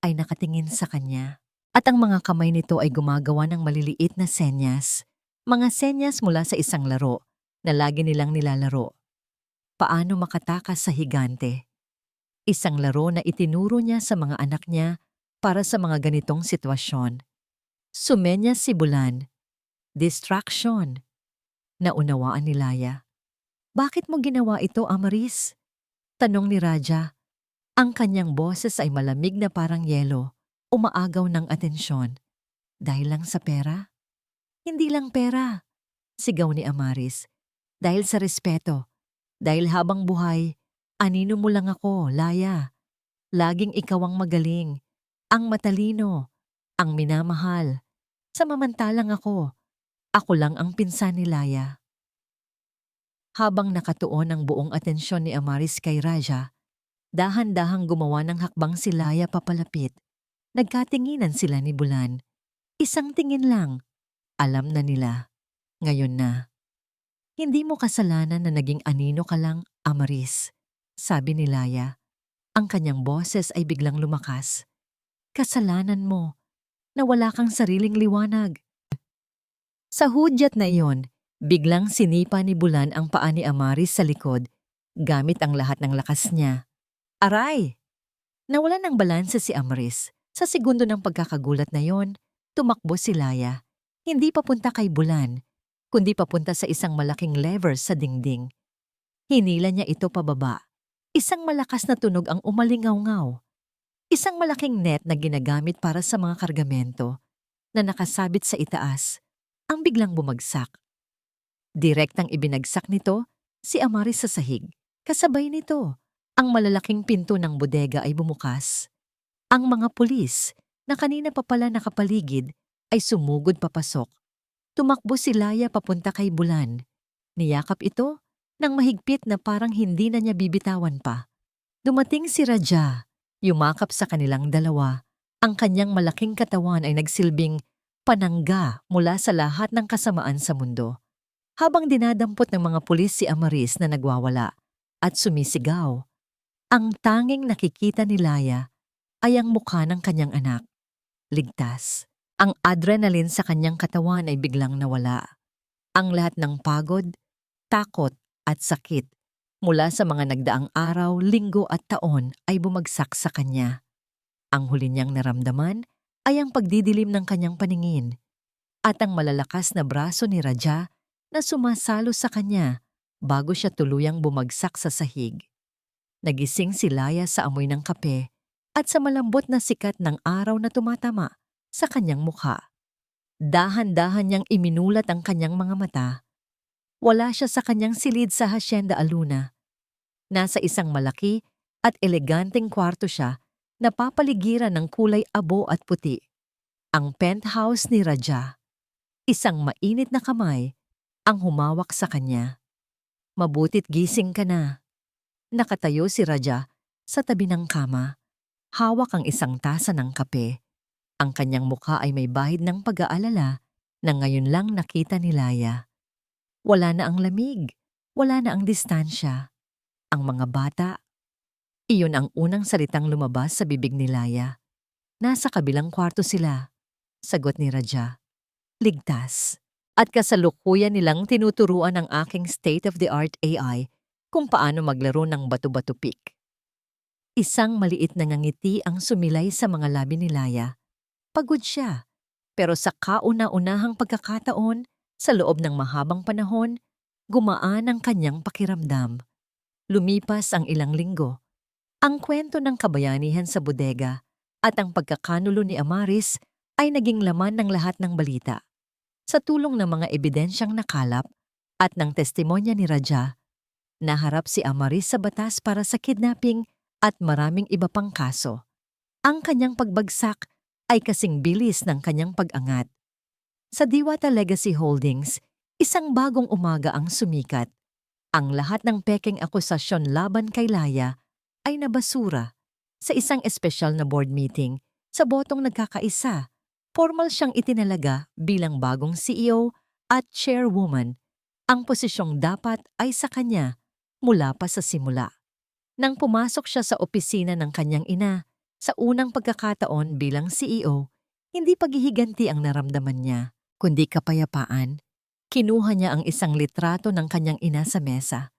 ay nakatingin sa kanya. At ang mga kamay nito ay gumagawa ng maliliit na senyas. Mga senyas mula sa isang laro na lagi nilang nilalaro. Paano makatakas sa higante? Isang laro na itinuro niya sa mga anak niya para sa mga ganitong sitwasyon. Sumenyas si Bulan. Distraction. Naunawaan ni Laya. Bakit mo ginawa ito, Amaris? Tanong ni Raja. Ang kanyang boses ay malamig na parang yelo, umaagaw ng atensyon. Dahil lang sa pera? Hindi lang pera, sigaw ni Amaris. Dahil sa respeto. Dahil habang buhay, anino mo lang ako, Laya. Laging ikaw ang magaling, ang matalino, ang minamahal. Samamantalang ako lang ang pinsan ni Laya. Habang nakatuon ang buong atensyon ni Amaris kay Raja, dahan-dahang gumawa ng hakbang si Laya papalapit. Nagkatinginan sila ni Bulan. Isang tingin lang. Alam na nila. Ngayon na. Hindi mo kasalanan na naging anino ka lang, Amaris. Sabi ni Laya. Ang kanyang boses ay biglang lumakas. Kasalanan mo. na wala kang sariling liwanag. Sa hudyat na iyon, biglang sinipa ni Bulan ang paa ni Amaris sa likod gamit ang lahat ng lakas niya. Aray! Nawalan ng balanse si Amaris. Sa segundo ng pagkakagulat na yon, tumakbo si Laya. Hindi papunta kay Bulan, kundi papunta sa isang malaking lever sa dingding. Hinila niya ito pababa. Isang malakas na tunog ang umalingaw-ngaw. Isang malaking net na ginagamit para sa mga kargamento na nakasabit sa itaas ang biglang bumagsak. Direktang ibinagsak nito si Amaris sa sahig. Kasabay nito, ang malalaking pinto ng bodega ay bumukas. Ang mga pulis na kanina pa pala nakapaligid ay sumugod papasok. Tumakbo si Laya papunta kay Bulan. Niyakap ito nang mahigpit na parang hindi na niya bibitawan pa. Dumating si Raja, yumakap sa kanilang dalawa. Ang kanyang malaking katawan ay nagsilbing panangga mula sa lahat ng kasamaan sa mundo. Habang dinadampot ng mga pulis si Amaris na nagwawala at sumisigaw, ang tanging nakikita ni Laya ay ang mukha ng kanyang anak. Ligtas. Ang adrenaline sa kanyang katawan ay biglang nawala. Ang lahat ng pagod, takot at sakit mula sa mga nagdaang araw, linggo at taon ay bumagsak sa kanya. Ang huli niyang naramdaman ay ang pagdidilim ng kanyang paningin at ang malalakas na braso ni Raja na sumasalo sa kanya bago siya tuluyang bumagsak sa sahig. Nagising si Laya sa amoy ng kape at sa malambot na sikat ng araw na tumatama sa kanyang mukha. Dahan-dahan niyang iminulat ang kanyang mga mata. Wala siya sa kanyang silid sa Hacienda Aluna. Nasa isang malaki at eleganteng kwarto siya na papaligiran ng kulay abo at puti. Ang penthouse ni Raja. Isang mainit na kamay ang humawak sa kanya. Mabutit gising ka na. Nakatayo si Raja sa tabi ng kama. Hawak ang isang tasa ng kape. Ang kanyang mukha ay may bahid ng pag-aalala na ngayon lang nakita ni Laya. Wala na ang lamig, wala na ang distansya. Ang mga bata, iyon ang unang salitang lumabas sa bibig ni Laya. Nasa kabilang kwarto sila, sagot ni Raja. Ligtas. At kasalukuyan nilang tinuturuan ang aking state-of-the-art AI kung paano maglaro ng bato-bato pick. Isang maliit na ngangiti ang sumilay sa mga labi ni Laya. Pagod siya, pero sa kauna-unahang pagkakataon, sa loob ng mahabang panahon, gumaan ang kanyang pakiramdam. Lumipas ang ilang linggo. Ang kwento ng kabayanihan sa bodega at ang pagkakanulo ni Amaris ay naging laman ng lahat ng balita. Sa tulong ng mga ebidensyang nakalap at ng testimonya ni Raja, naharap si Amaris sa batas para sa kidnapping at maraming iba pang kaso. Ang kanyang pagbagsak ay kasing bilis ng kanyang pag-angat. Sa Diwata Legacy Holdings, isang bagong umaga ang sumikat. Ang lahat ng pekeng akusasyon laban kay Laya ay nabasura. Sa isang espesyal na board meeting, sa botong nagkakaisa, formal siyang itinalaga bilang bagong CEO at chairwoman. Ang posisyong dapat ay sa kanya mula pa sa simula. Nang pumasok siya sa opisina ng kanyang ina, sa unang pagkakataon bilang CEO, hindi paghihiganti ang naramdaman niya, kundi kapayapaan. Kinuha niya ang isang litrato ng kanyang ina sa mesa.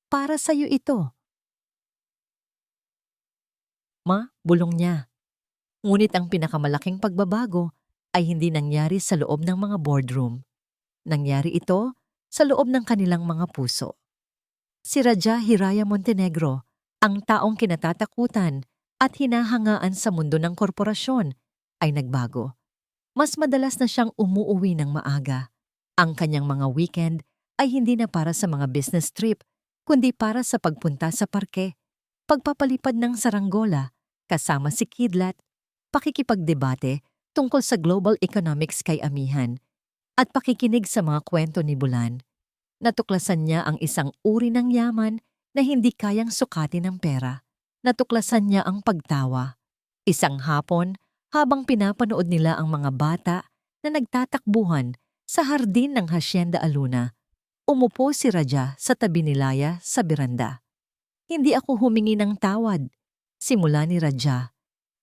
Para sa'yo ito. Ma, bulong niya. Ngunit ang pinakamalaking pagbabago ay hindi nangyari sa loob ng mga boardroom. Nangyari ito sa loob ng kanilang mga puso. Si Raja Hiraya Montenegro, ang taong kinatatakutan at hinahangaan sa mundo ng korporasyon, ay nagbago. Mas madalas na siyang umuuwi ng maaga. Ang kanyang mga weekend ay hindi na para sa mga business trip, kundi para sa pagpunta sa parke, pagpapalipad ng saranggola, kasama si Kidlat, pakikipagdebate tungkol sa global economics kay Amihan, at pakikinig sa mga kwento ni Bulan. Natuklasan niya ang isang uri ng yaman na hindi kayang sukatin ng pera. Natuklasan niya ang pagtawa. Isang hapon, habang pinapanood nila ang mga bata na nagtatakbuhan sa hardin ng Hacienda Aluna, umupo si Raja sa tabi ni Laya sa beranda. Hindi ako humingi ng tawad, simula ni Raja.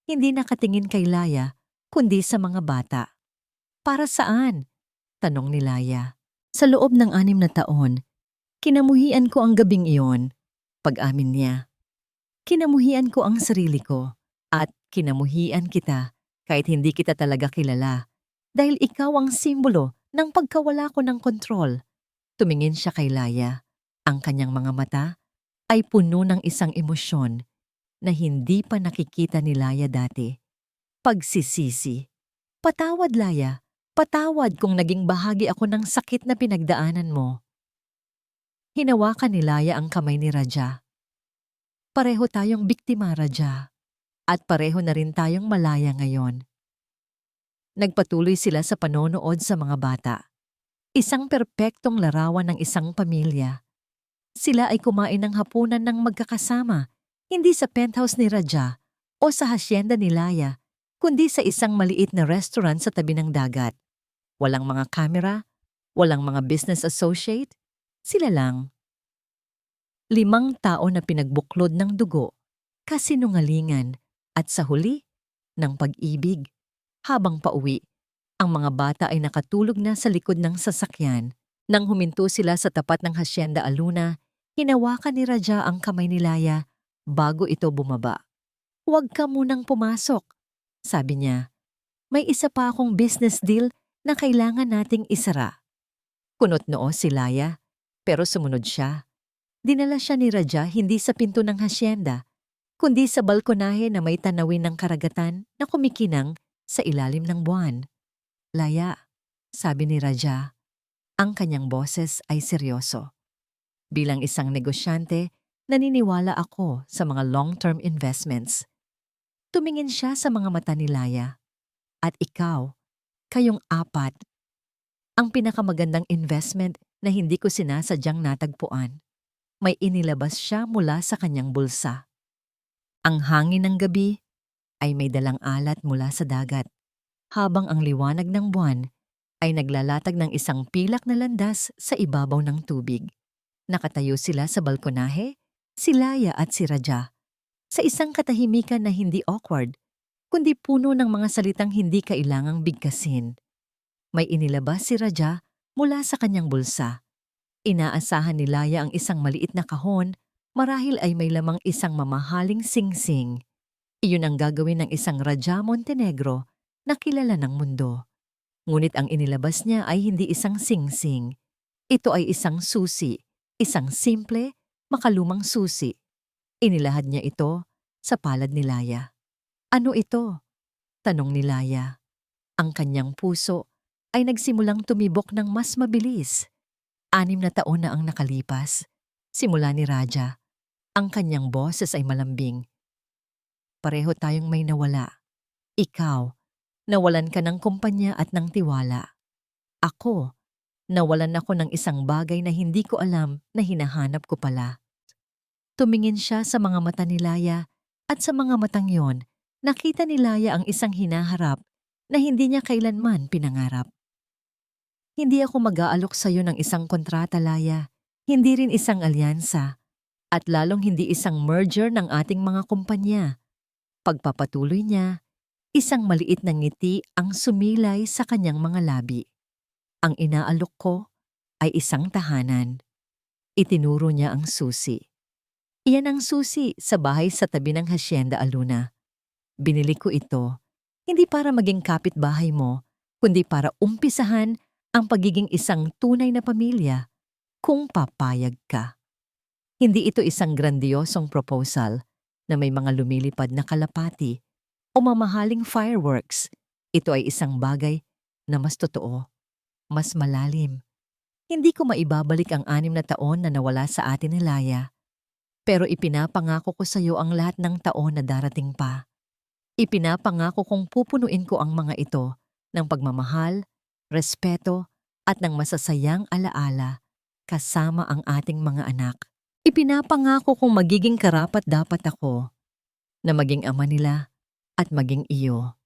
Hindi nakatingin kay Laya, kundi sa mga bata. Para saan? Tanong ni Laya. Sa loob ng 6 na taon, kinamuhian ko ang gabing iyon. Pag-amin niya. Kinamuhian ko ang sarili ko at kinamuhian kita kahit hindi kita talaga kilala dahil ikaw ang simbolo ng pagkawala ko ng kontrol. Tumingin siya kay Laya. Ang kanyang mga mata ay puno ng isang emosyon na hindi pa nakikita ni Laya dati. Pagsisisi. Patawad, Laya. Patawad kung naging bahagi ako ng sakit na pinagdaanan mo. Hinawakan ni Laya ang kamay ni Raja. Pareho tayong biktima, Raja. At pareho na rin tayong malaya ngayon. Nagpatuloy sila sa panonood sa mga bata. Isang perpektong larawan ng isang pamilya. Sila ay kumain ng hapunan ng magkakasama, hindi sa penthouse ni Raja o sa hasyenda ni Laya, kundi sa isang maliit na restaurant sa tabi ng dagat. Walang mga kamera, walang mga business associate, sila lang. 5 tao na pinagbuklod ng dugo, kasinungalingan, at sa huli, ng pag-ibig. Habang pauwi, ang mga bata ay nakatulog na sa likod ng sasakyan. Nang huminto sila sa tapat ng Hacienda Aluna, hinawakan ni Raja ang kamay ni Laya bago ito bumaba. "Huwag ka munang pumasok," sabi niya. "May isa pa akong business deal na kailangan nating isara." Kunot noo si Laya, pero sumunod siya. Dinala siya ni Raja hindi sa pinto ng hasyenda, kundi sa balkonahe na may tanawin ng karagatan na kumikinang sa ilalim ng buwan. "Laya," sabi ni Raja. Ang kanyang boses ay seryoso. "Bilang isang negosyante, naniniwala ako sa mga long-term investments." Tumingin siya sa mga mata ni Laya. "At ikaw, kayong 4, ang pinakamagandang investment na hindi ko sinasadyang natagpuan." May inilabas siya mula sa kanyang bulsa. Ang hangin ng gabi ay may dalang alat mula sa dagat, habang ang liwanag ng buwan ay naglalatag ng isang pilak na landas sa ibabaw ng tubig. Nakatayo sila sa balkonahe, si Laya at si Raja, sa isang katahimikan na hindi awkward, kundi puno ng mga salitang hindi kailangang bigkasin. May inilabas si Raja mula sa kanyang bulsa. Inaasahan ni Laya ang isang maliit na kahon, marahil ay may lamang isang mamahaling singsing. Iyon ang gagawin ng isang Raja Montenegro na kilala ng mundo. Ngunit ang inilabas niya ay hindi isang singsing. Ito ay isang susi, isang simple, makalumang susi. Inilahad niya ito sa palad ni Laya. "Ano ito?" tanong ni Laya. Ang kanyang puso ay nagsimulang tumibok ng mas mabilis. 6 na taon na ang nakalipas, simula ni Raja. Ang kanyang boses ay malambing. "Pareho tayong may nawala. Ikaw, nawalan ka ng kumpanya at ng tiwala. Ako, nawalan ako ng isang bagay na hindi ko alam na hinahanap ko pala." Tumingin siya sa mga mata ni Laya at sa mga matang yon, nakita ni Laya ang isang hinaharap na hindi niya kailanman pinangarap. "Hindi ako mag-aalok sa iyo ng isang kontrata, Laya. Hindi rin isang alyansa. At lalong hindi isang merger ng ating mga kumpanya." Pagpapatuloy niya, isang maliit na ngiti ang sumilay sa kanyang mga labi. "Ang inaalok ko ay isang tahanan." Itinuro niya ang susi. "Iyan ang susi sa bahay sa tabi ng Hacienda Aluna. Binili ko ito, hindi para maging kapitbahay mo, kundi para umpisahan ang pagiging isang tunay na pamilya, kung papayag ka." Hindi ito isang grandiosong proposal na may mga lumilipad na kalapati o mamahaling fireworks. Ito ay isang bagay na mas totoo, mas malalim. Hindi ko maibabalik ang 6 na taon na nawala sa atin ni Laya, pero ipinapangako ko sa iyo ang lahat ng taon na darating pa. Ipinapangako kong pupunuin ko ang mga ito ng pagmamahal, respeto, at ng masasayang alaala kasama ang ating mga anak. Ipinapangako kong magiging karapat-dapat ako na maging ama nila at maging iyo.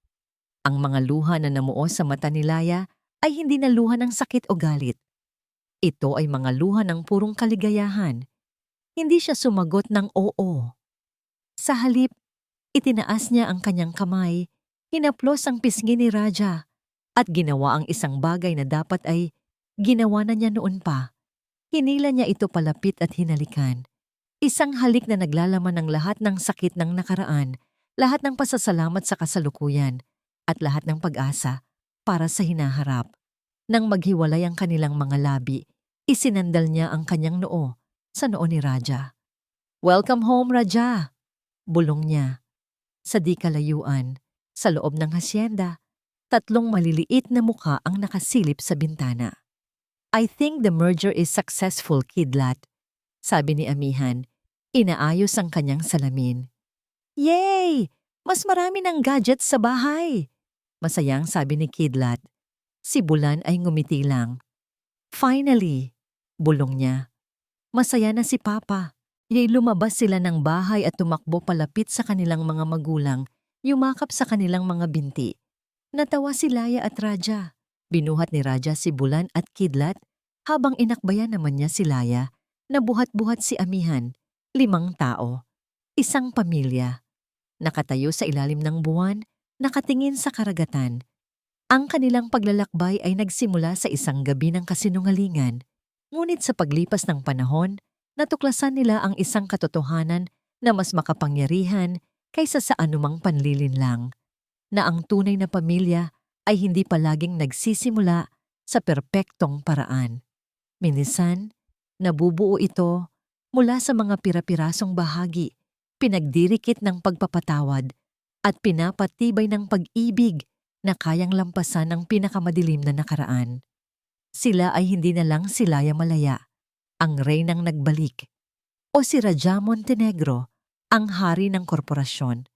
Ang mga luha na namuo sa mata ni Laya ay hindi na luha ng sakit o galit. Ito ay mga luha ng purong kaligayahan. Hindi siya sumagot ng oo. Sa halip, itinaas niya ang kanyang kamay, Hinaplos ang pisngi ni Raja at ginawa ang isang bagay na dapat ay ginawa na niya noon pa. Hinila niya ito palapit at hinalikan. Isang halik na naglalaman ng lahat ng sakit ng nakaraan, lahat ng pasasalamat sa kasalukuyan, at lahat ng pag-asa para sa hinaharap. Nang maghiwalay ang kanilang mga labi, isinandal niya ang kanyang noo sa noo ni Raja. "Welcome home, Raja!" bulong niya. Sa di kalayuan, sa loob ng hasyenda, 3 maliliit na mukha ang nakasilip sa bintana. "I think the merger is successful, Kidlat," sabi ni Amihan. Inaayos ang kanyang salamin. "Yay! Mas marami ng gadgets sa bahay!" Masayang sabi ni Kidlat. Si Bulan ay ngumiti lang. "Finally!" bulong niya. Masaya na si Papa. Yay, lumabas sila ng bahay at tumakbo palapit sa kanilang mga magulang, yumakap sa kanilang mga binti. Natawa si Laya at Raja. Binuhat ni Raja si Bulan at Kidlat habang inakbayan naman niya si Laya. Nabuhat-buhat si Amihan. 5 tao. Isang pamilya. Nakatayo sa ilalim ng buwan, nakatingin sa karagatan. Ang kanilang paglalakbay ay nagsimula sa isang gabi ng kasinungalingan. Ngunit sa paglipas ng panahon, natuklasan nila ang isang katotohanan na mas makapangyarihan kaysa sa anumang panlilinlang. Na ang tunay na pamilya ay hindi palaging nagsisimula sa perpektong paraan. Minsan, nabubuo ito mula sa mga pira-pirasong bahagi, pinagdirikit ng pagpapatawad at pinapatibay ng pag-ibig na kayang lampasan ang pinakamadilim na nakaraan. Sila ay hindi na lang si Laya Malaya, ang reynang nagbalik, o si Raja Montenegro, ang hari ng korporasyon.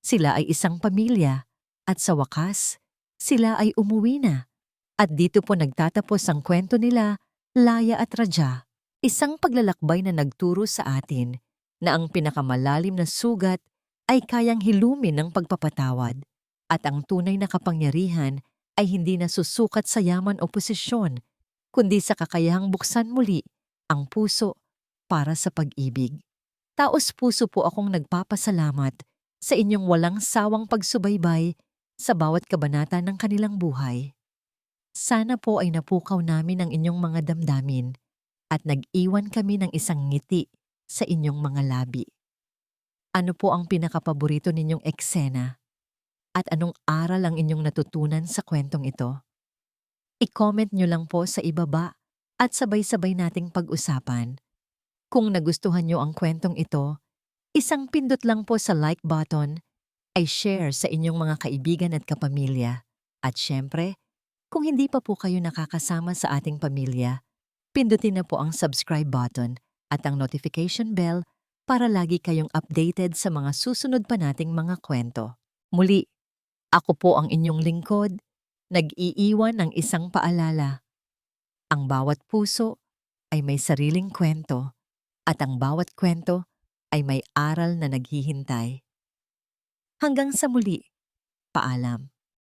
Sila ay isang pamilya at sa wakas, sila ay umuwi na. At dito po nagtatapos ang kwento nila, Laya at Raja. Isang paglalakbay na nagturo sa atin na ang pinakamalalim na sugat ay kayang hilumin ng pagpapatawad at ang tunay na kapangyarihan ay hindi nasusukat sa yaman o posisyon, kundi sa kakayahang buksan muli ang puso para sa pag-ibig. Taos-puso po akong nagpapasalamat sa inyong walang sawang pagsubaybay sa bawat kabanata ng kanilang buhay. Sana po ay napukaw namin ang inyong mga damdamin at nag-iwan kami ng isang ngiti sa inyong mga labi. Ano po ang pinakapaborito ninyong eksena? At anong aral ang inyong natutunan sa kwentong ito? I-comment nyo lang po sa ibaba at sabay-sabay nating pag-usapan. Kung nagustuhan nyo ang kwentong ito, isang pindot lang po sa like button, ay share sa inyong mga kaibigan at kapamilya. At syempre, kung hindi pa po kayo nakakasama sa ating pamilya, pindutin na po ang subscribe button at ang notification bell para lagi kayong updated sa mga susunod pa nating mga kwento. Muli, ako po ang inyong lingkod, nag-iiwan ng isang paalala. Ang bawat puso ay may sariling kwento at ang bawat kwento ay may aral na naghihintay. Hanggang sa muli, paalam.